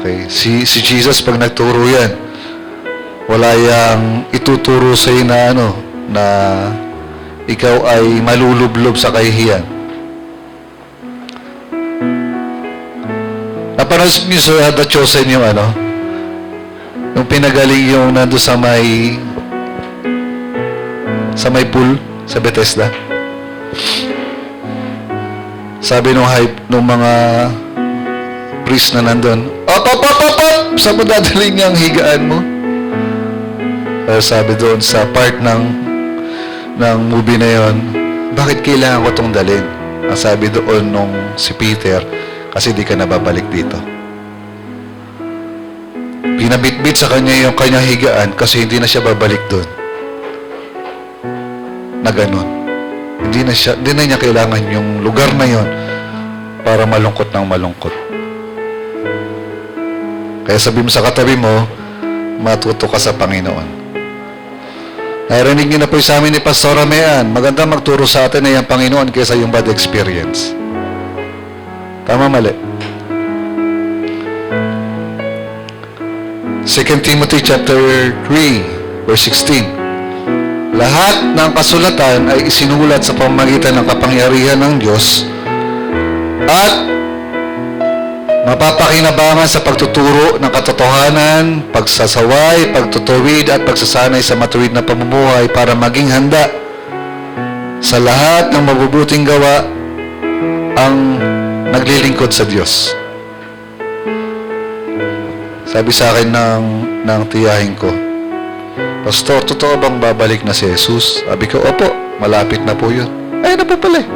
Okay, si Jesus pag nagturo yan, wala yang ituturo sa iyo na na ikaw ay malulublob sa kahihiyan. Napanood niyo sa The Chosen yung yung pinagaling yung nando sa may pool sa Bethesda. Sabi nung mga priest na nandun, op! Saan mo dadalhin niya ang higaan mo? Sabi doon sa part ng movie na yon, bakit kailangan ko itong dalhin? Ang sabi doon nung si Peter, kasi di ka nababalik dito. Pinabitbit sa kanya yung kanyang higaan kasi hindi na siya babalik doon. Na ganun. Hindi na niya kailangan yung lugar na yon para malungkot ng malungkot. Kaya sabi mo sa katabi mo, matuto ka sa Panginoon. Narinig niyo na po sa amin ni Pastor Amean, maganda magturo sa atin na yung Panginoon kaysa yung bad experience. Tama, mali? 2 Timothy chapter 3 Verse 16. Lahat ng kasulatan ay isinulat sa pamamagitan ng kapangyarihan ng Diyos at mapapakinabangan sa pagtuturo ng katotohanan, pagsasaway, pagtutuwid at pagsasanay sa matuwid na pamumuhay para maging handa sa lahat ng mabubuting gawa ang naglilingkod sa Diyos. Sabi sa akin ng tiyahin ko, Pastor, totoo bang babalik na si Jesus? Sabi ko, opo, malapit na po yun. Ay, na po pala eh.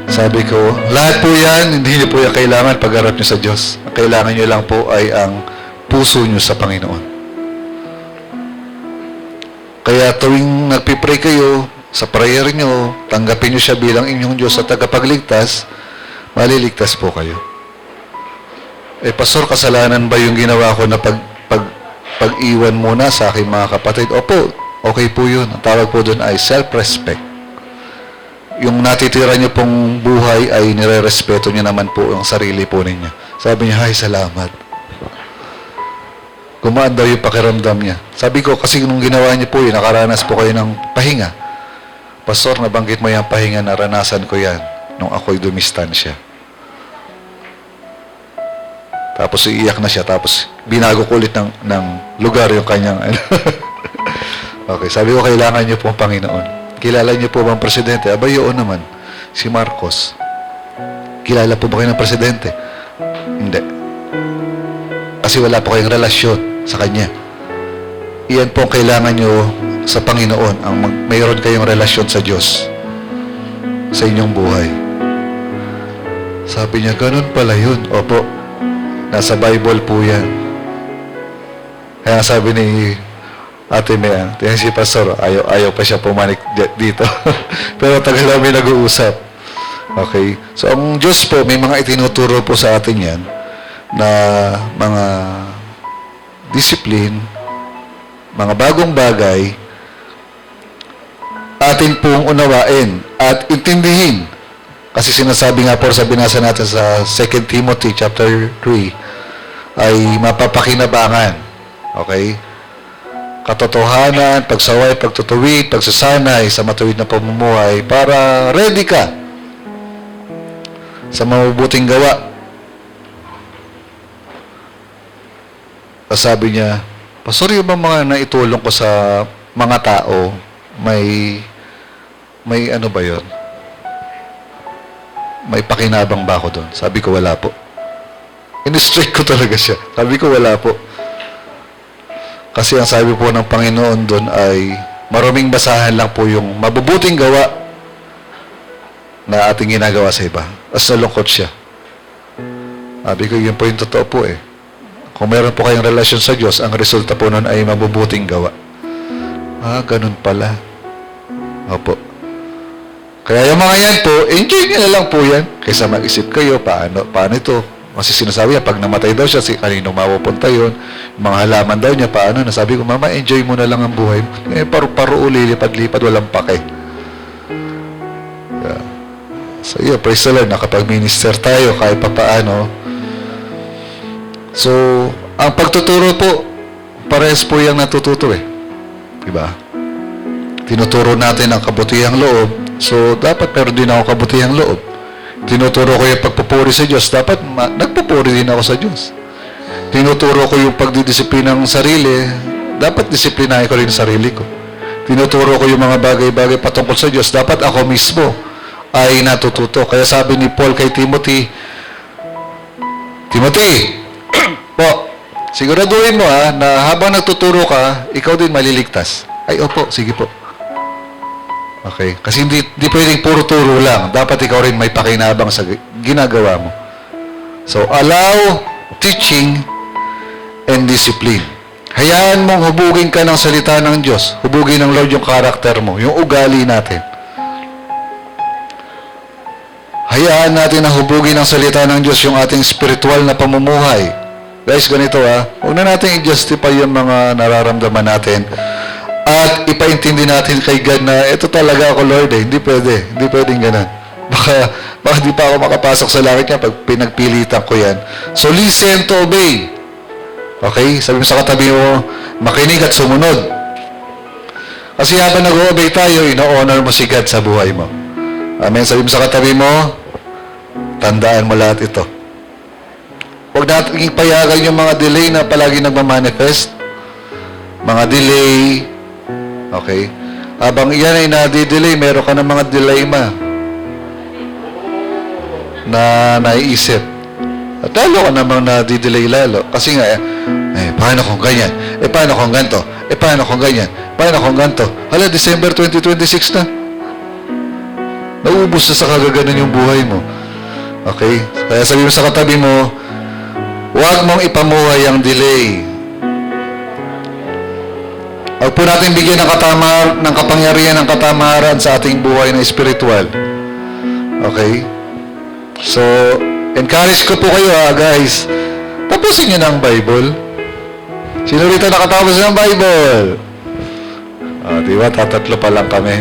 Sabi ko, lahat po yan, hindi niyo po yan kailangan pag-harap niyo sa Diyos. Ang kailangan niyo lang po ay ang puso niyo sa Panginoon. Kaya tuwing nagpipray kayo, sa prayer niyo, tanggapin niyo siya bilang inyong Diyos at tagapagligtas, maliligtas po kayo. Eh, Pastor, kasalanan ba yung ginawa ko na pag-iwan muna sa aking mga kapatid? Opo, okay po yun. Ang tawag po doon ay self-respect. Yung natitira niyo pong buhay ay nire-respeto niyo naman po ang sarili po ninyo. Sabi niya, ay, salamat. Gumaan daw yung pakiramdam niya. Sabi ko, kasi nung ginawa niyo po yun, nakaranas po kayo ng pahinga. Pastor, nabanggit mo yung pahinga, naranasan ko yan nung ako'y dumistansya. Tapos iiyak na siya, tapos binago ko ulit ng lugar yung kanyang Okay, sabi ko, kailangan niyo po ang Panginoon. Kilala niyo po bang presidente? Aba, yun naman, si Marcos. Kilala po ba kayo ng presidente? Hindi. Kasi wala po kayong relasyon sa kanya. Iyan po ang kailangan niyo sa Panginoon, ang mayroon kayong relasyon sa Diyos sa inyong buhay. Sabi niya, ganun pala yun. Opo, nasa Bible po yan. Kaya sabi ni Ate Mea, tingnan si Pastor, ayaw pa siya pumanik dito. Pero tagal namin nag-uusap. Okay? So, ang Diyos po, may mga itinuturo po sa atin yan na mga discipline, mga bagong bagay, atin pong unawain at intindihin. Kasi sinasabi nga po sa binasa natin sa 2 Timothy chapter 3 ay mapapakinabangan. Okay? Katotohanan, pagsaway, pagtutuwid, pagsasanay sa matuwid na pamumuhay para ready ka sa mabubuting gawa. Sabi niya, Pastor, yung mga naitulong ko sa mga tao, may ano ba yun? May pakinabang ba ako doon? Sabi ko, wala po. In-strike ko talaga siya. Sabi ko, wala po. Kasi ang sabi po ng Panginoon doon ay maraming basahan lang po yung mabubuting gawa na ating ginagawa sa iba. As nalungkot siya. Sabi ko, yun po yung totoo po eh. Kung meron po kayong relasyon sa Diyos, ang resulta po nun ay mabubuting gawa. Ah, ganun pala. Opo. Kaya yung mga yan po, enjoy nyo na lang po yan. Kaysa mag-isip kayo, paano ito? Kasi sinasabi niya, pag namatay daw siya, kanino mapupunta yun? Mga halaman daw niya, paano? Nasabi ko, Mama, enjoy mo na lang ang buhay. Eh, paru-paro lilipad-lipad, walang pake. Yeah. So, yeah, praise the Lord, nakapag-minister tayo, kahit pa paano. So, ang pagtuturo po, parehas po yung natututo eh. Diba? Tinuturo natin ang kabutihang loob. So, dapat meron din ako kabutihang loob. Tinuturo ko yung pagpupuri sa Diyos. Dapat nagpupuri din ako sa Diyos. Tinuturo ko yung pagdidisiplina ng sarili. Dapat disiplinahin ko rin sarili ko. Tinuturo ko yung mga bagay-bagay patungkol sa Diyos. Dapat ako mismo ay natututo. Kaya sabi ni Paul kay Timothy, Timothy, po, siguraduhin mo na habang nagtuturo ka, ikaw din maliligtas. Ay, opo, sige po. Okay? Kasi hindi pwedeng puro turo lang. Dapat ikaw rin may pakinabang sa ginagawa mo. So, allow teaching and discipline. Hayaan mong hubugin ka ng salita ng Diyos. Hubugin ng Lord yung karakter mo, yung ugali natin. Hayaan natin na hubugin ng salita ng Diyos yung ating spiritual na pamumuhay. Guys, ganito huwag na natin i-justify yung mga nararamdaman natin. At ipaintindi natin kay God na ito talaga ako, Lord eh. Hindi pwedeng ganun. Baka Baka di pa ako makapasok sa langit niya pag pinagpilitan ko yan. So, listen to obey. Okay? Sabi mo sa katabi mo, makinig at sumunod. Kasi habang nag-obey tayo, ino-honor mo si God sa buhay mo. Amen? Sabi mo sa katabi mo, tandaan mo lahat ito. Huwag natin payagan yung mga delay na palagi nagmamanifest. Mga delay. Okay? Habang yan ay nadidelay, meron ka ng mga dilemma na naiisip. At lalo ka namang nadidelay lalo. Kasi nga, paano kung ganyan? Paano kung ganito? Paano kung ganyan? Paano kung ganito? Hala, December 2026 na. Nauubos na sa kagaganan yung buhay mo. Okay? Kaya sabi mo sa katabi mo, huwag mong ipamuhay ang delay. Huwag po natin bigyan ng kapangyarihan ng katamaran sa ating buhay na espiritual. Okay? So, encourage ko po kayo guys. Tapusin niyo ng Bible. Sino rito nakatapos ng Bible? Diba? Tatatlo pa lang kami.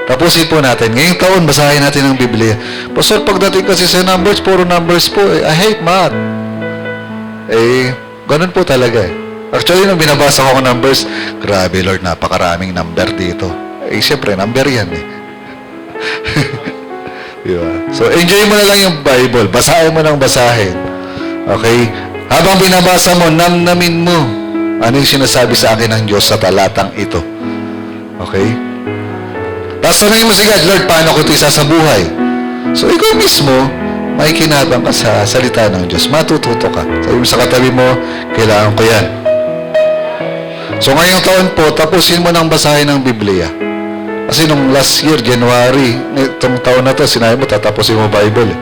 Tapusin po natin. Ngayong taon, basahin natin ang Biblia. Pastor, pagdating kasi sa numbers, puro numbers po. I hate math. Ganun po talaga Actually, nung binabasa ko ang numbers, grabe Lord, napakaraming number dito. Siyempre, number yan Diba? So, enjoy mo na lang yung Bible. Basahin mo nang basahin. Okay? Habang binabasa mo, namnamin mo ano yung sinasabi sa akin ng Diyos sa talatang ito. Okay? Tapos tanongin mo si God, Lord, paano ko ito isasabuhay? So, ikaw mismo, may kinabang ka sa salita ng Diyos. Matututo ka. Sabi mo sa katabi mo, kailangan ko yan. So, ngayong taon po, tapusin mo nang basahin ng Biblia. Kasi nung last year, January, itong taon na to, sinabi mo, tatapusin mo Bible.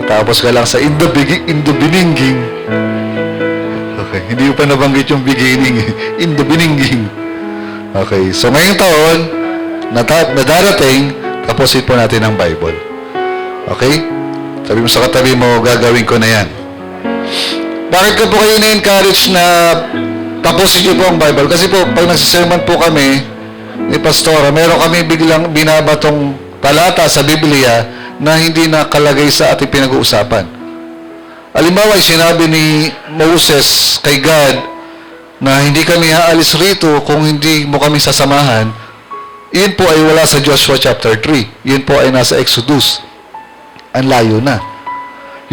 Tapos ka lang sa in the beginning. Okay, hindi mo pa nabanggit yung beginning. In the beginning. Okay, so ngayong taon, na darating, tapusin po natin ang Bible. Okay? Sabi mo sa katabi mo, gagawin ko na yan. Bakit ko po kayo na-encourage na tapusin niyo po ang Bible? Kasi po, pag nagsisermon po kami ni Pastora, meron kami biglang binabatong talata sa Biblia na hindi nakalagay sa ating pinag-uusapan. Halimbawa, sinabi ni Moses kay God na hindi kami aalis rito kung hindi mo kami sasamahan. Iyon po ay wala sa Joshua chapter 3. Iyon po ay nasa Exodus. Ang layo na.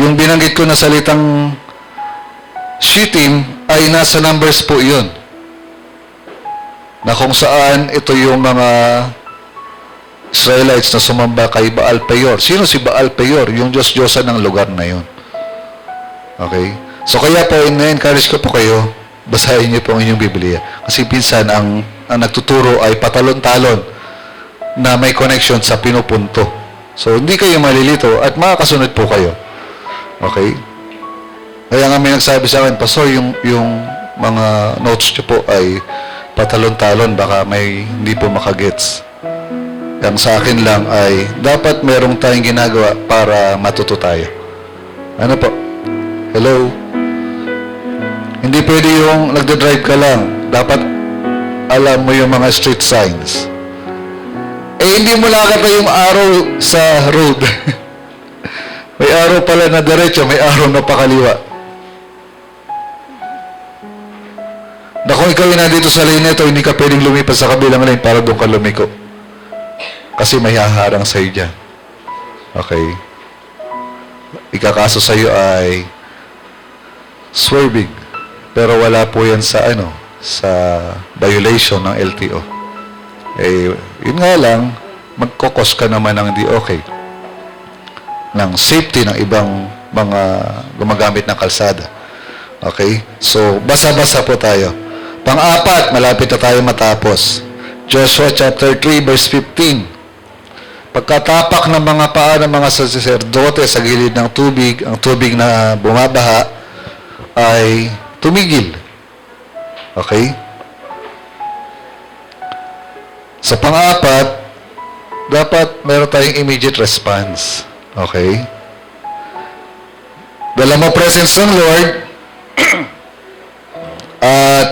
Yung binanggit ko na salitang Shittim ay nasa Numbers po iyon. Na kung saan ito yung mga Israelites na sumamba kay Baal Peor. Sino si Baal Peor? Yung Diyos-Diyosan ng lugar na yun. Okay? So kaya po, na-encourage ko po kayo, basahin niyo po ang inyong Biblia. Kasi pinsan, ang nagtuturo ay patalon-talon na may connection sa pinupunto. So, hindi kayo malilito at makakasunod po kayo. Okay? Kaya nga may nagsabi sa akin, Pastor, yung mga notes niyo po ay patalon-talon, baka may hindi po makagets. Ang sa akin lang ay, dapat merong tayong ginagawa para matuto tayo. Ano po? Hello? Hindi pwede yung nagdadrive ka lang. Dapat alam mo yung mga street signs. Hindi mo nakakita yung arrow sa road. May arrow pala na diretso, may arrow na pakaliwa. Na kung ikaw yung nandito sa lane nito, hindi ka pwedeng lumipas sa kabilang lane para doon ka lumiko. Kasi may haharang sa'yo dyan. Okay? Ikakaso sa'yo ay swerving. Pero wala po yan sa sa violation ng LTO. Yun nga lang, magkokos ka naman ng di okay. Ng safety ng ibang mga gumagamit ng kalsada. Okay? So, basa-basa po tayo. Pang-apat, malapit na tayo matapos. Joshua chapter 3 verse 15. Pagkatapak ng mga paa ng mga saserdote sa gilid ng tubig, ang tubig na bumabaha ay tumigil. Okay? Sa pang-apat, dapat meron tayong immediate response. Okay? Dala mo presence ng Lord at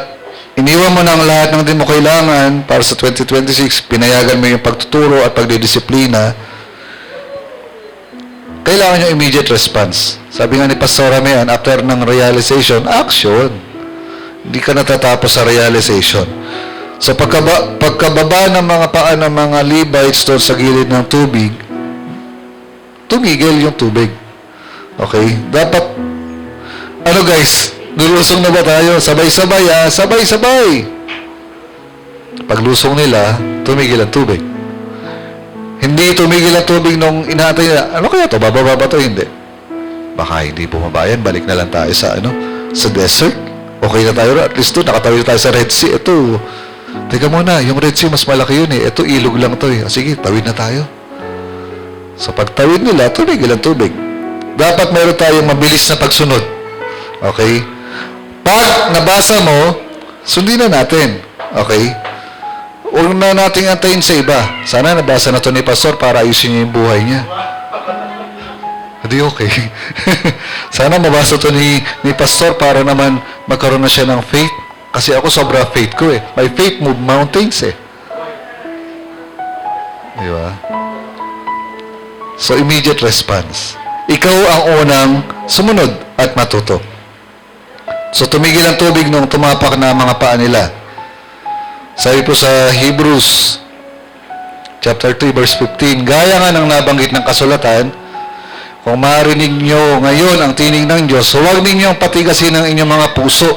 iniwan mo ng lahat ng di mo kailangan para sa 2026, pinayagan mo yung pagtuturo at pagdidisiplina, kailangan yung immediate response. Sabi nga ni Pastor Ramian, after ng realization, action. Hindi ka natatapos sa realization. So pagkababa ng mga paa ng mga Levites doon sa gilid ng tubig, tumigil yung tubig. Okay? Dapat, ano guys, lulusong na ba tayo? Sabay-sabay sabay-sabay. Paglusong nila, tumigil ang tubig. Hindi tumigil ang tubig nung inaantay nila. Ano kaya to? Bababa ba to? Hindi. Baka hindi bumaba yan. Balik na lang tayo sa sa desert. Okay na tayo. At least to, nakatawid tayo sa Red Sea. Ito, teka muna, yung Red Sea mas malaki yun eh. Ito, ilog lang to eh. Sige, tawid na tayo. So pagtawid nila, tumigil ang tubig. Dapat meron tayong mabilis na pagsunod. Okay? Pag nabasa mo, sundin na natin. Okay? Huwag na nating antayin sa iba. Sana nabasa na to ni Pastor para ayusin niya yung buhay niya. Hindi okay. Sana mabasa to ni Pastor para naman magkaroon na siya ng faith. Kasi ako sobra faith ko eh. My faith move mountains eh. Di ba? So, immediate response. Ikaw ang unang sumunod at matuto. So, tumigil ang tubig nung tumapak na mga paa nila. Sabi po sa Hebrews chapter 3 verse 15, gaya nga ng nabanggit ng kasulatan, kung marinig nyo ngayon ang tinig ng Diyos, huwag ninyong patigasin ang inyong mga puso,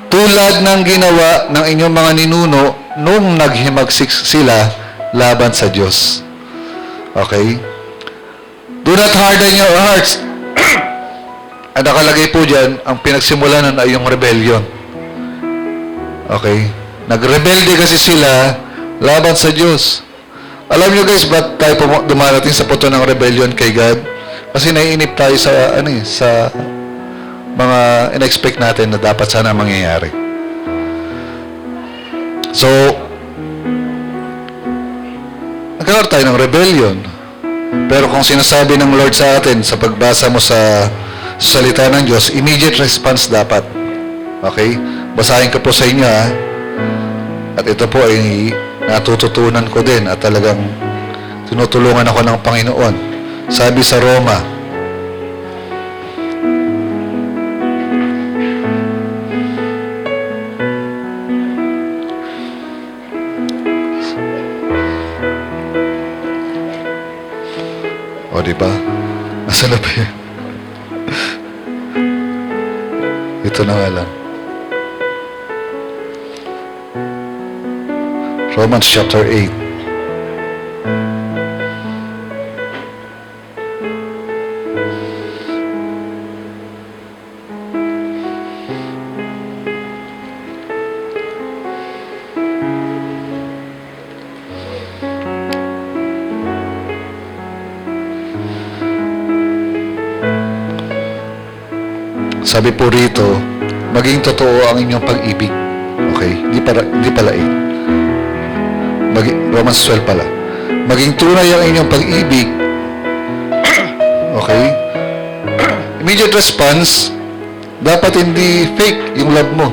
tulad ng ginawa ng inyong mga ninuno nung naghimagsik sila laban sa Diyos. Okay? Do not harden your hearts. Ang nakalagay po dyan, ang pinagsimulanan ay yung rebellion. Okay? Nagrebelde kasi sila laban sa Diyos. Alam nyo guys, ba't tayo dumarating sa puto ng rebellion kay God? Kasi naiinip tayo sa, sa mga in-expect natin na dapat sana mangyayari. So, nagkaroon tayo ng rebellion. Pero kung sinasabi ng Lord sa atin sa pagbasa mo sa salita ng Diyos, immediate response dapat. Okay? Basahin ko po sa inyo At ito po ay natututunan ko din at talagang tinutulungan ako ng Panginoon. Sabi sa Roma, o diba? Nasaan na ba yan? Ito na nga lang. Romans chapter 8. Sabi po rito, maging totoo ang inyong pag-ibig. Okay? Hindi pala 8. Romans 12 pala. Maging tunay ang inyong pag-ibig. Okay? Immediate response, dapat hindi fake yung love mo.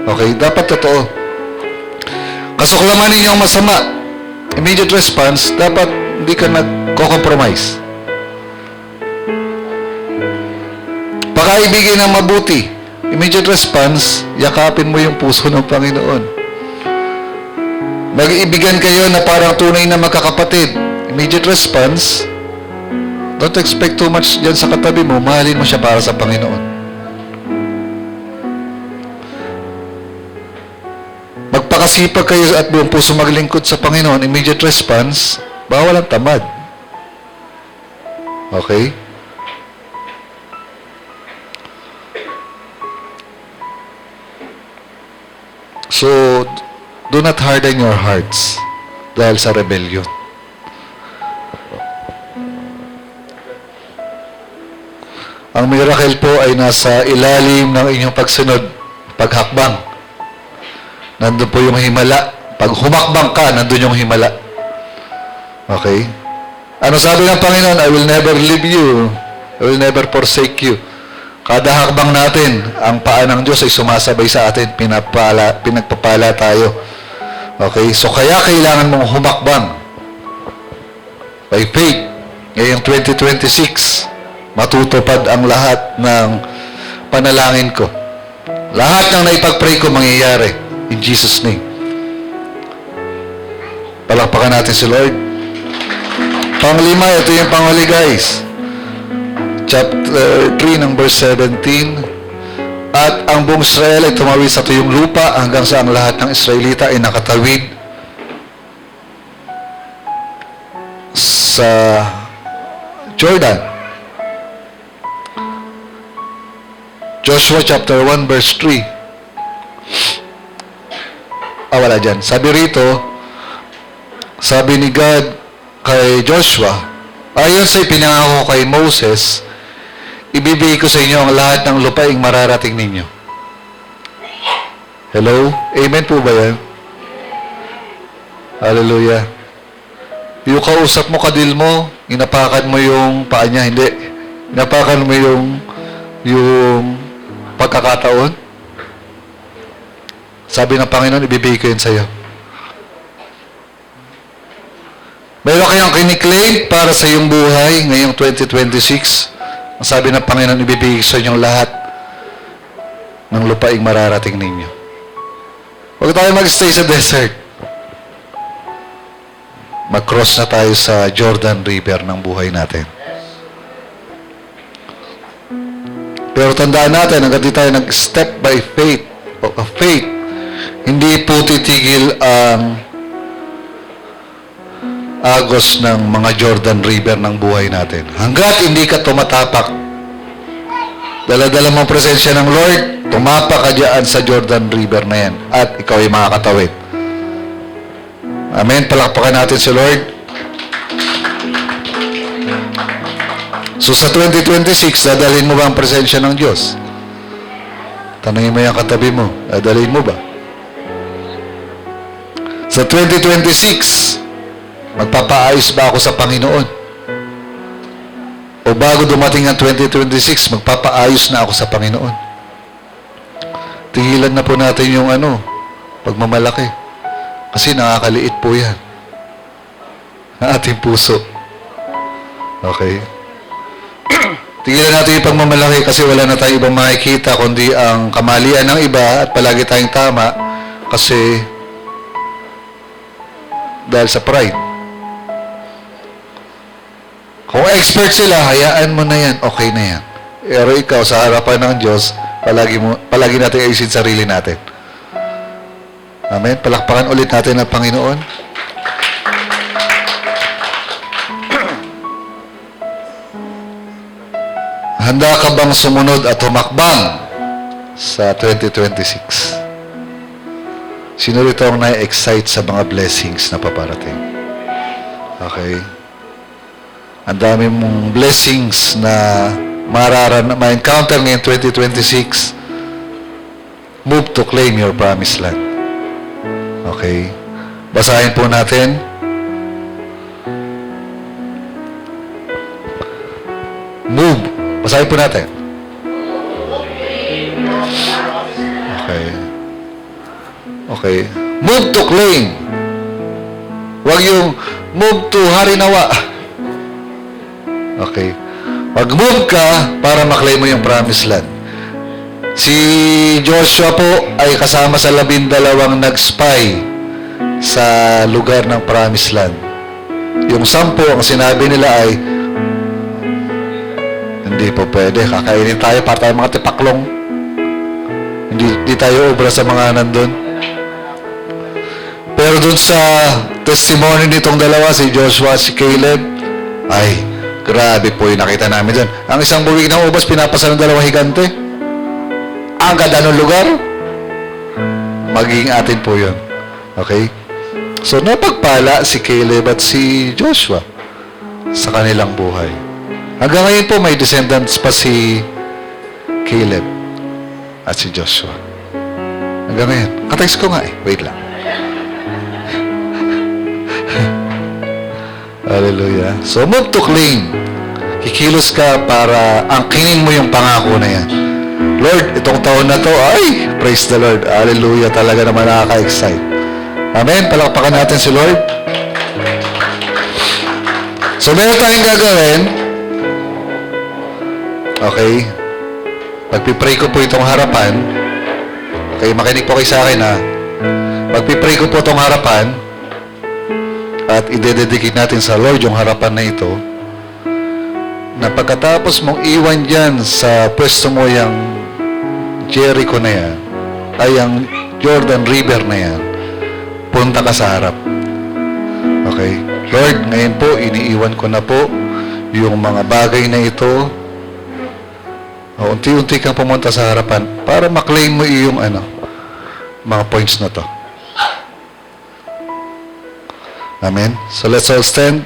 Okay? Dapat totoo. Kasuklaman ninyong masama. Immediate response, dapat hindi ka nagko-compromise. Pakaibigin ng mabuti. Immediate response, yakapin mo yung puso ng Panginoon. Mag-iibigan kayo na parang tunay na magkakapatid. Immediate response, don't expect too much dyan sa katabi mo. Mahalin mo siya para sa Panginoon. Magpakasipag kayo at buong puso maglingkod sa Panginoon. Immediate response, bawal ang tamad. Okay? So, do not harden your hearts dahil sa rebellion. Ang miracle po ay nasa ilalim ng inyong pagsunod, paghakbang. Nandun po yung himala. Pag humakbang ka, nandun yung himala. Okay? Ano sabi ng Panginoon? I will never leave you. I will never forsake you. Kada hakbang natin, ang paa ng Diyos ay sumasabay sa atin. Pinagpapala tayo. Okay? So, kaya kailangan mong humakbang by faith. ngayong 2026, matutupad ang lahat ng panalangin ko. Lahat ng naipag-pray ko mangyayari. In Jesus' name. Palakpakan natin si Lord. Panglima, ito yung panghuli guys. Chapter 3 ng verse 17. At ang buong Israel ay tumawid sa tuyong lupa hanggang sa ang lahat ng Israelita ay nakatawid sa Jordan. Joshua chapter 1 verse 3. Wala dyan. Sabi rito, sabi ni God kay Joshua, ayon sa ipinangako kay Moses, ibibigay ko sa inyo ang lahat ng lupaing mararating ninyo. Hello? Amen po ba yan? Hallelujah. Yung kausap mo, kadil mo, inapakan mo yung paa niya, hindi. Inapakan mo yung pagkakataon. Sabi ng Panginoon, ibibigay ko yun sa'yo. Mayroon kayong kiniklaim para sa iyong buhay ngayong 2026. Ang sabi ng Panginoon, ibibigay sa inyo lahat ng lupaing mararating ninyo. Huwag tayo mag-stay sa desert. Mag-cross na tayo sa Jordan River ng buhay natin. Pero tandaan natin, hanggang di tayo nag-step by faith, hindi po titigil ang agos ng mga Jordan River ng buhay natin. Hanggat hindi ka tumatapak, dala-dala mong presensya ng Lord, tumapak ka dyan sa Jordan River na yan at ikaw ay makakatawid. Amen. Palakpakan natin si Lord. So sa 2026, dadalhin mo ba ang presensya ng Diyos? Tanungin mo yung katabi mo, dadalhin mo ba? Sa 2026, magpapaayos ba ako sa Panginoon? O bago dumating ang 2026, magpapaayos na ako sa Panginoon? Tigilan na po natin yung pagmamalaki. Kasi nakakaliit po yan. Ang ating puso. Okay? Tigilan natin yung pagmamalaki kasi wala na tayong ibang makikita kundi ang kamalian ng iba at palagi tayong tama kasi dahil sa pride. Kung expert sila, hayaan mo na yan, okay na yan. Pero ikaw, sa harapan ng Diyos, palagi natin ayusin sarili natin. Amen? Palakpakan ulit natin ang Panginoon. Handa ka bang sumunod at humakbang sa 2026? Sino rito ang na-excite sa mga blessings na paparating? Okay? Ang dami mong blessings na ma-encounter ngayong 2026. Move to claim your promised land. Okay? Basahin po natin. Move. Basahin po natin. Okay. Okay. Move to claim. Huwag yung move to harinawa. Okay. Mag-move ka para maklaim mo yung promised land. Si Joshua po ay kasama sa 12 nag-spy sa lugar ng promised land. Yung 10, ang sinabi nila ay, hindi po pwede, kakainin tayo para tayo mga tipaklong. Hindi tayo obra sa mga nandun. Pero dun sa testimony nitong dalawa, si Joshua at si Caleb, ay, grabe po yung nakita namin dun. Ang isang buwig ng ubas, pinapasa ng 2 higante. Ang ganda ng lugar, magiging atin po yun. Okay? So, napagpala si Caleb at si Joshua sa kanilang buhay. Hanggang ngayon po, may descendants pa si Caleb at si Joshua. Hanggang ngayon. Katext ko nga eh. Wait lang. Hallelujah. So, move to claim. Kikilos ka para angkinin mo yung pangako na yan. Lord, itong taon na to, ay, praise the Lord. Hallelujah. Talaga naman nakaka-excite. Amen. Palakpakan natin si Lord. So, meron tayong gagawin. Okay. Pagpipray ko po itong harapan. Okay, makinig po kayo sa akin ha. Pagpipray ko po itong harapan at idededicate natin sa Lord yung harapan na ito, na pagkatapos mong iwan dyan sa pwesto mo yung Jericho na yan, ay ang Jordan River na yan, punta ka sa harap. Okay? Lord, ngayon po, iniiwan ko na po yung mga bagay na ito. Unti-unti kang pumunta sa harapan para maklaim mo yung mga points na to. Amen? So let's all stand.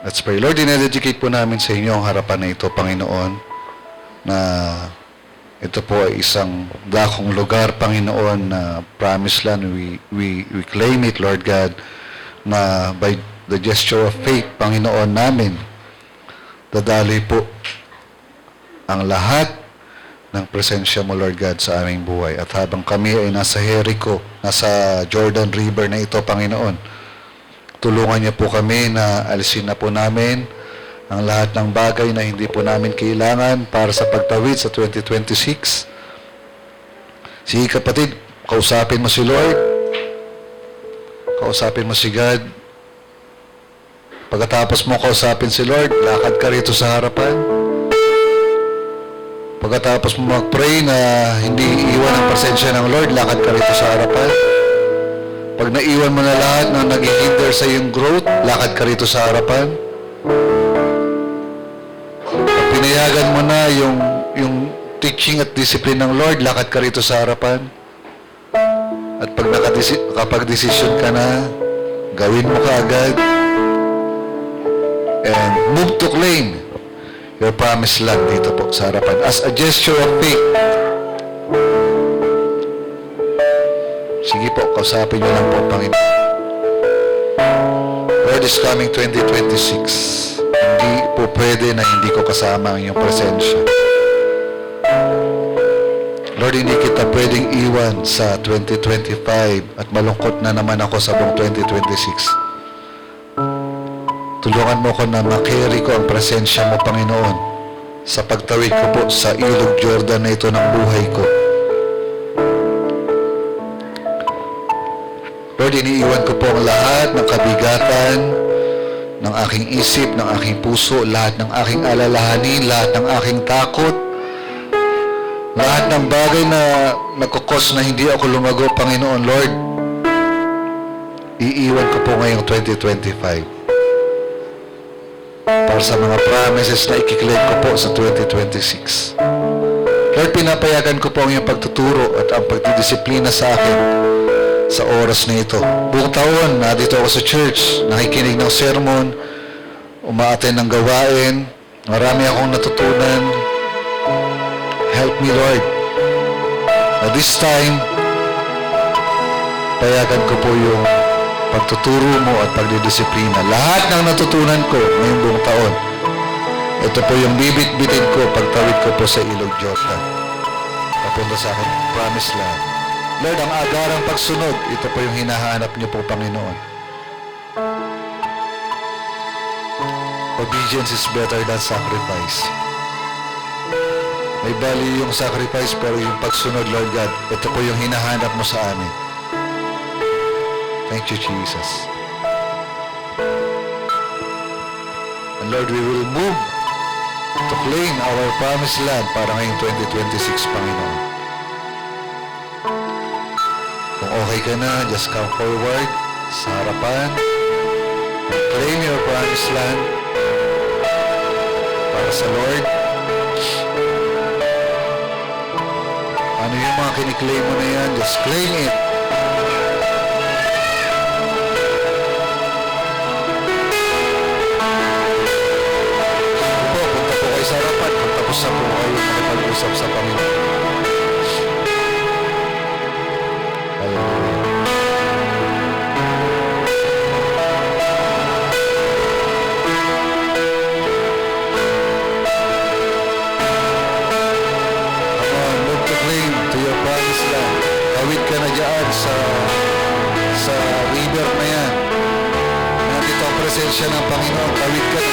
Let's pray. Lord, dinededicate po namin sa inyo ang harapan na ito, Panginoon, na ito po ay isang dakong lugar, Panginoon, na promised land. We claim it, Lord God, na by the gesture of faith, Panginoon namin, dadali po ang lahat ng presensya mo, Lord God, sa aming buhay. At habang kami ay nasa Jericho, nasa Jordan River na ito, Panginoon, tulungan niyo po kami na alisin na po namin ang lahat ng bagay na hindi po namin kailangan para sa pagtawid sa 2026. Sige kapatid, kausapin mo si Lord. Kausapin mo si God. Pagkatapos mo kausapin si Lord, lakad ka rito sa harapan. Pagkatapos mo mag-pray na hindi iwan ang presensya ng Lord, lakad ka rito sa harapan. Pag naiwan mo na lahat na nag-hinder sa iyong growth, lakad ka rito sa harapan. Pag pinayagan mo na yung teaching at discipline ng Lord, lakad ka rito sa harapan. At pag nakapag-desisyon ka na, gawin mo ka agad. And move to claim your promised land dito po sa harapan. As a gesture of faith, sige po, kausapin niyo lang po, Panginoon. Lord is coming 2026. Hindi po pwede na hindi ko kasama ang iyong presensya. Lord, hindi kita pwedeng iwan sa 2025 at malungkot na naman ako sa buong 2026. Tulungan mo ko na makarry ko ang presensya mo, Panginoon, sa pagtawid ko po sa ilog Jordan na ito ng buhay ko. Lord, iniiwan ko po ang lahat ng kabigatan ng aking isip, ng aking puso, lahat ng aking alalahanin, lahat ng aking takot, lahat ng bagay na nagkukos na hindi ako lumago, Panginoon, Lord. Iiwan ko po ngayong 2025 para sa mga promises na ikiklaim ko po sa 2026. Lord, pinapayagan ko po ang iyong pagtuturo at ang pagdidisiplina sa akin sa oras na ito. Buong taon, dito ako sa church, nakikinig ng sermon, umaattend ng gawain, marami akong natutunan. Help me, Lord. At this time, payagan ko po yung pagtuturo mo at pagdidisiplina. Lahat ng natutunan ko ngayong buong taon, ito po yung bibit-bitin ko, pagtawid ko po sa ilog Jordan, papunta sa akin promised land. Lord, ang agarang pagsunod, ito po yung hinahanap niyo po, Panginoon. Obedience is better than sacrifice. May value yung sacrifice, pero yung pagsunod, Lord God, ito po yung hinahanap mo sa amin. Thank you, Jesus. And Lord, we will move to claim our promised land para ngayong 2026, Panginoon. Kung okay ka na, just come forward sa harapan. Claim your promised land para sa Lord. Ano yung mga kiniklaim mo na yan? Just claim it. Punta po kayo sa harapan. Kung tapos na po kayo makipag-usap sa Panginoon. dyan sa river na yan. Nandito ang presensya ng Panginoon. Tawid ka na.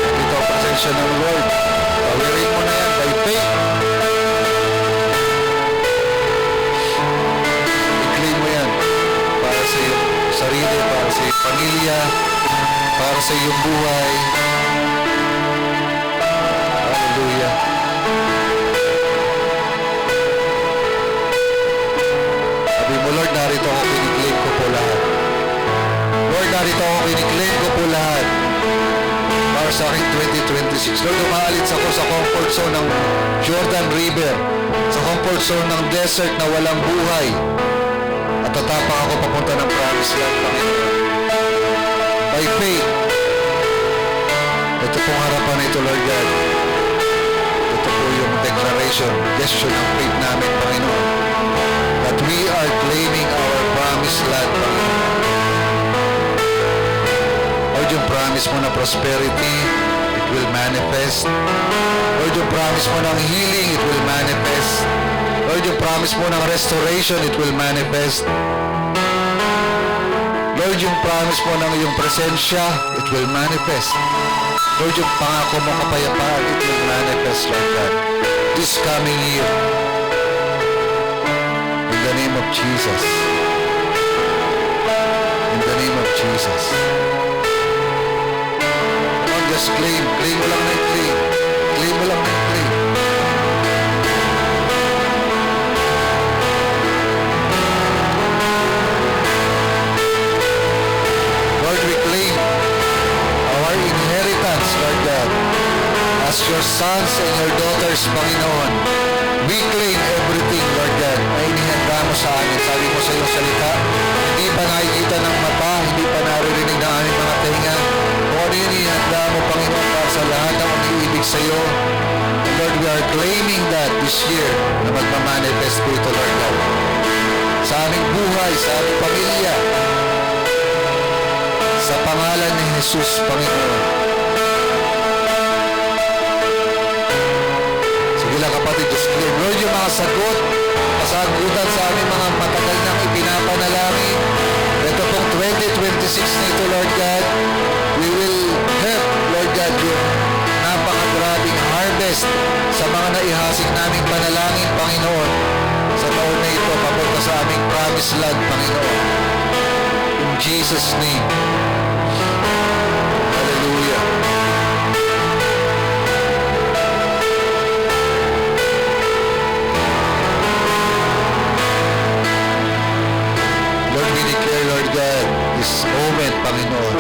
Nandito ang presensya ng Lord. Tawirin mo na yan by faith. I-claim mo yan para sa iyong sarili, para sa iyong pamilya, para sa iyong buhay. Hallelujah. Sabi mo, Lord, narito ako, kiniklaim ko po lahat. Lord, narito ako, kiniklaim ko po lahat. Para sa aking 2026. Lord, umaalis ako sa comfort zone ng Jordan River, sa comfort zone ng desert na walang buhay. At tatapak ako papunta ng promised land, Panginoon. By faith, ito pong harapan ito, Lord God. Ito po yung declaration, gesture ng faith namin, Panginoon. That we are claiming our promised land, Panginoon. Lord, yung promise mo na prosperity, it will manifest. Lord, yung promise mo ng healing, it will manifest. Lord, yung promise mo ng restoration, it will manifest. Lord, yung promise mo ng iyong presensya, it will manifest. Lord, yung pangako mo kapayapaan, it will manifest, Lord God. This coming year, in the name of Jesus. In the name of Jesus. Lord, just claim. Claim mo lang na i-claim. Claim mo lang na i-claim. Lord, we claim our inheritance, Lord God, as your sons and your daughters, Panginoon. We claim everything, Lord God, na inihanda mo sa amin. Sabi mo sa iyong salita, hindi pa nakikita ng mata, hindi pa naririnig ng aming mga tenga. Kung ano yun inihanda mo, Panginoon, para sa lahat ng umiibig sa iyo. Lord, we are claiming that this year na magmamanifest po ito, Lord God. Sa aming buhay, sa aming pamilya, sa pangalan ni Jesus, Panginoon. Sige lang kapatid, just claim. Lord, yung mga sagot, kasagutan sa aming mga matagal nang ipinapanalangin. Ito pong 2026 nito, Lord God, we will have, Lord God, yung napakagrabing harvest sa mga naihasik naming panalangin, Panginoon, sa taon na ito, papunta sa aming promised land, Panginoon. In Jesus' name. Hallelujah. Lord, we declare, Lord God, this moment, Panginoon,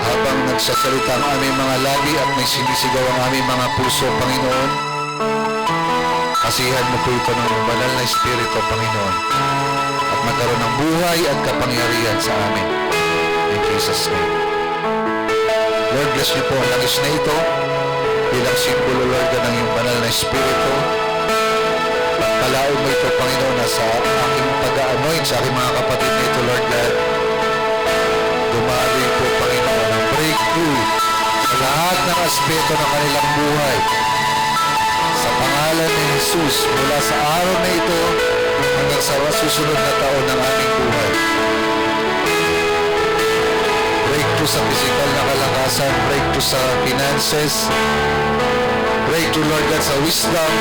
habang nagsasalita ang aming mga labi at may sinisigaw ang aming mga puso, Panginoon, kasihan mo po ito ng banal na Espiritu, Panginoon, at magkaroon ng buhay at kapangyarihan sa amin. In Jesus' name. Lord, bless niyo po ang langis na ito bilang simbolo, Lord, ng iyong banal na Espiritu. Pagpalaon mo ito, Panginoon, na sa aking pag-anoint sa aking mga kapatid na ito, Lord God. Dumaloy po, Panginoon, ang breakthrough sa lahat ng aspeto ng kanilang buhay. Sa pangalan ni Jesus, mula sa araw na ito hanggang sa susunod na taon ng aming buhay. Breakthrough sa physical na kalakasan, breakthrough sa finances, breakthrough, Lord God, sa wisdom,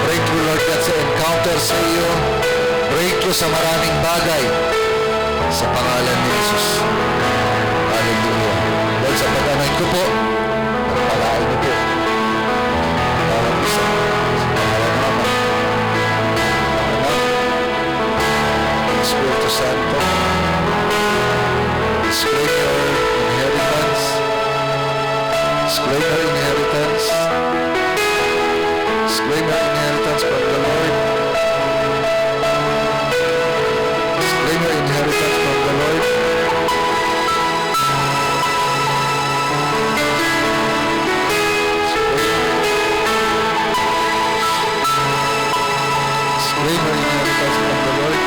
breakthrough, Lord God, sa encounter sa iyo, breakthrough sa maraming bagay, sa pangalan ni Jesus. Hallelujah. Lord, sa pag-anoint ko po, pagpalain niyo po. Parang isa, sa pangalan naman. Espiritu Santo, display your inheritance. Display your inheritance. Display your inheritance from the Lord. Display your inheritance from the Lord. Display your inheritance from the Lord.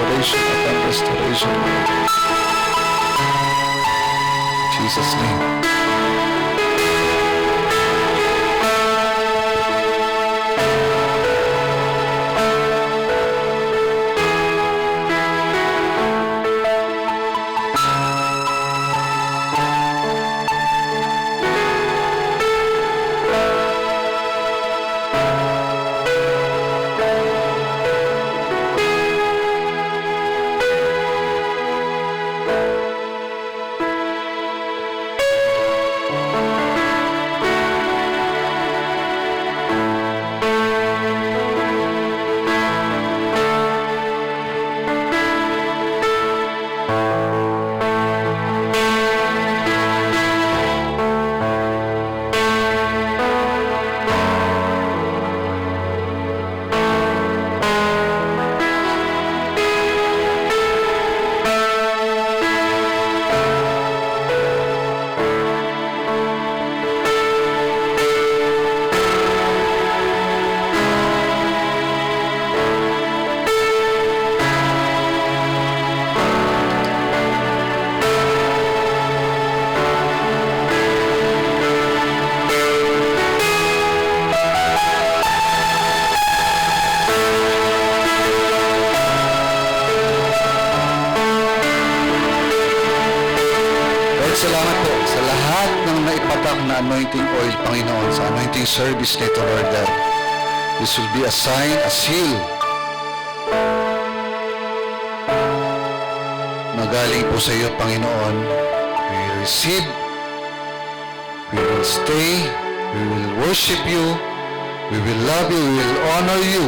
restoration upon restoration. In Jesus' name. Salamat po sa lahat ng naipatak na anointing oil, Panginoon, sa anointing service nito, Lord God. This will be a sign, a seal na galing po sa iyo, Panginoon. We will receive, we will stay, we will worship you, we will love you, we will honor you.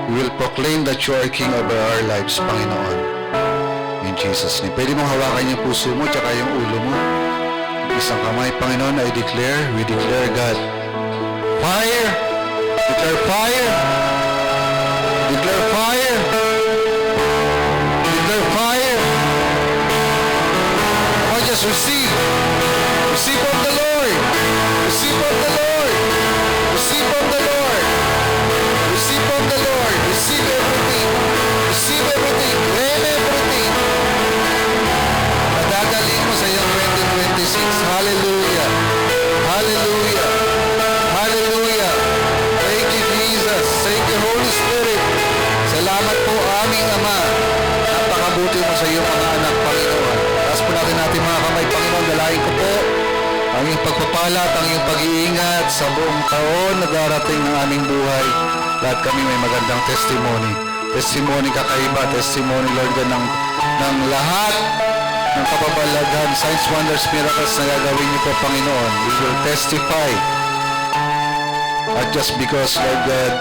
We will proclaim that you are King over our lives, Panginoon. In Jesus' name. Pwede mong hawakan yung puso mo tsaka yung ulo mo. Isang kamay, Panginoon, we declare, God, fire! Declare fire! Declare fire! Declare fire! Oh, just receive! Receive from the Lord! Receive from the Lord! Receive from the Lord! Receive from the Lord! Receive everything! Receive everything! Claim everything! Madagaling mo sa iyong 2026. Hallelujah! Hallelujah! Hallelujah! Thank you, Jesus. Thank you, Holy Spirit. Salamat po, aming Ama. Napakabuti mo sa iyong mga anak, Panginoon. Taas po natin mga kamay, Panginoon. Dalahin ko po ang iyong pagpapala at ang iyong pag-iingat sa buong taon na darating ng aming buhay. Lahat kami may magandang testimony. Testimony kakaiba, testimony, Lord God, ng lahat ng kababalaghan, signs, wonders, miracles na gagawin niyo po, Panginoon. We will testify. Not just because, Lord God,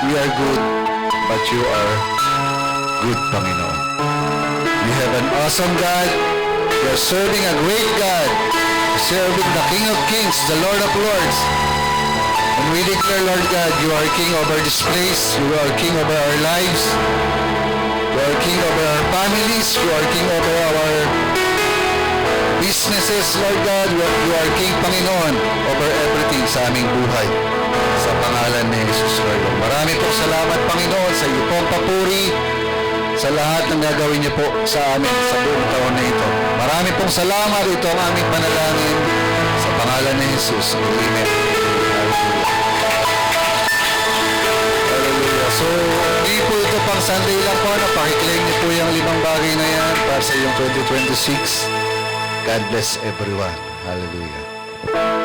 we are good, but you are good, Panginoon. We have an awesome God. We are serving a great God. Serving the King of Kings, the Lord of Lords. And we declare, Lord God, you are King over this place. You are King over our lives. You are King over our families. You are King over our businesses, Lord God. You are King, Panginoon, over everything sa aming buhay. Sa pangalan ni Jesus, Lord. Marami pong salamat, Panginoon, sa iyo pong papuri, sa lahat ng gagawin niyo po sa amin sa buong taon na ito. Marami pong salamat. Ito ang aming panalangin sa pangalan ni Jesus. Amen. Hallelujah. So, hindi po ito pang Sunday lang po. Napakiklaim niyo po yung 5 bagay na yan para sa iyong 2026. God bless everyone. Hallelujah.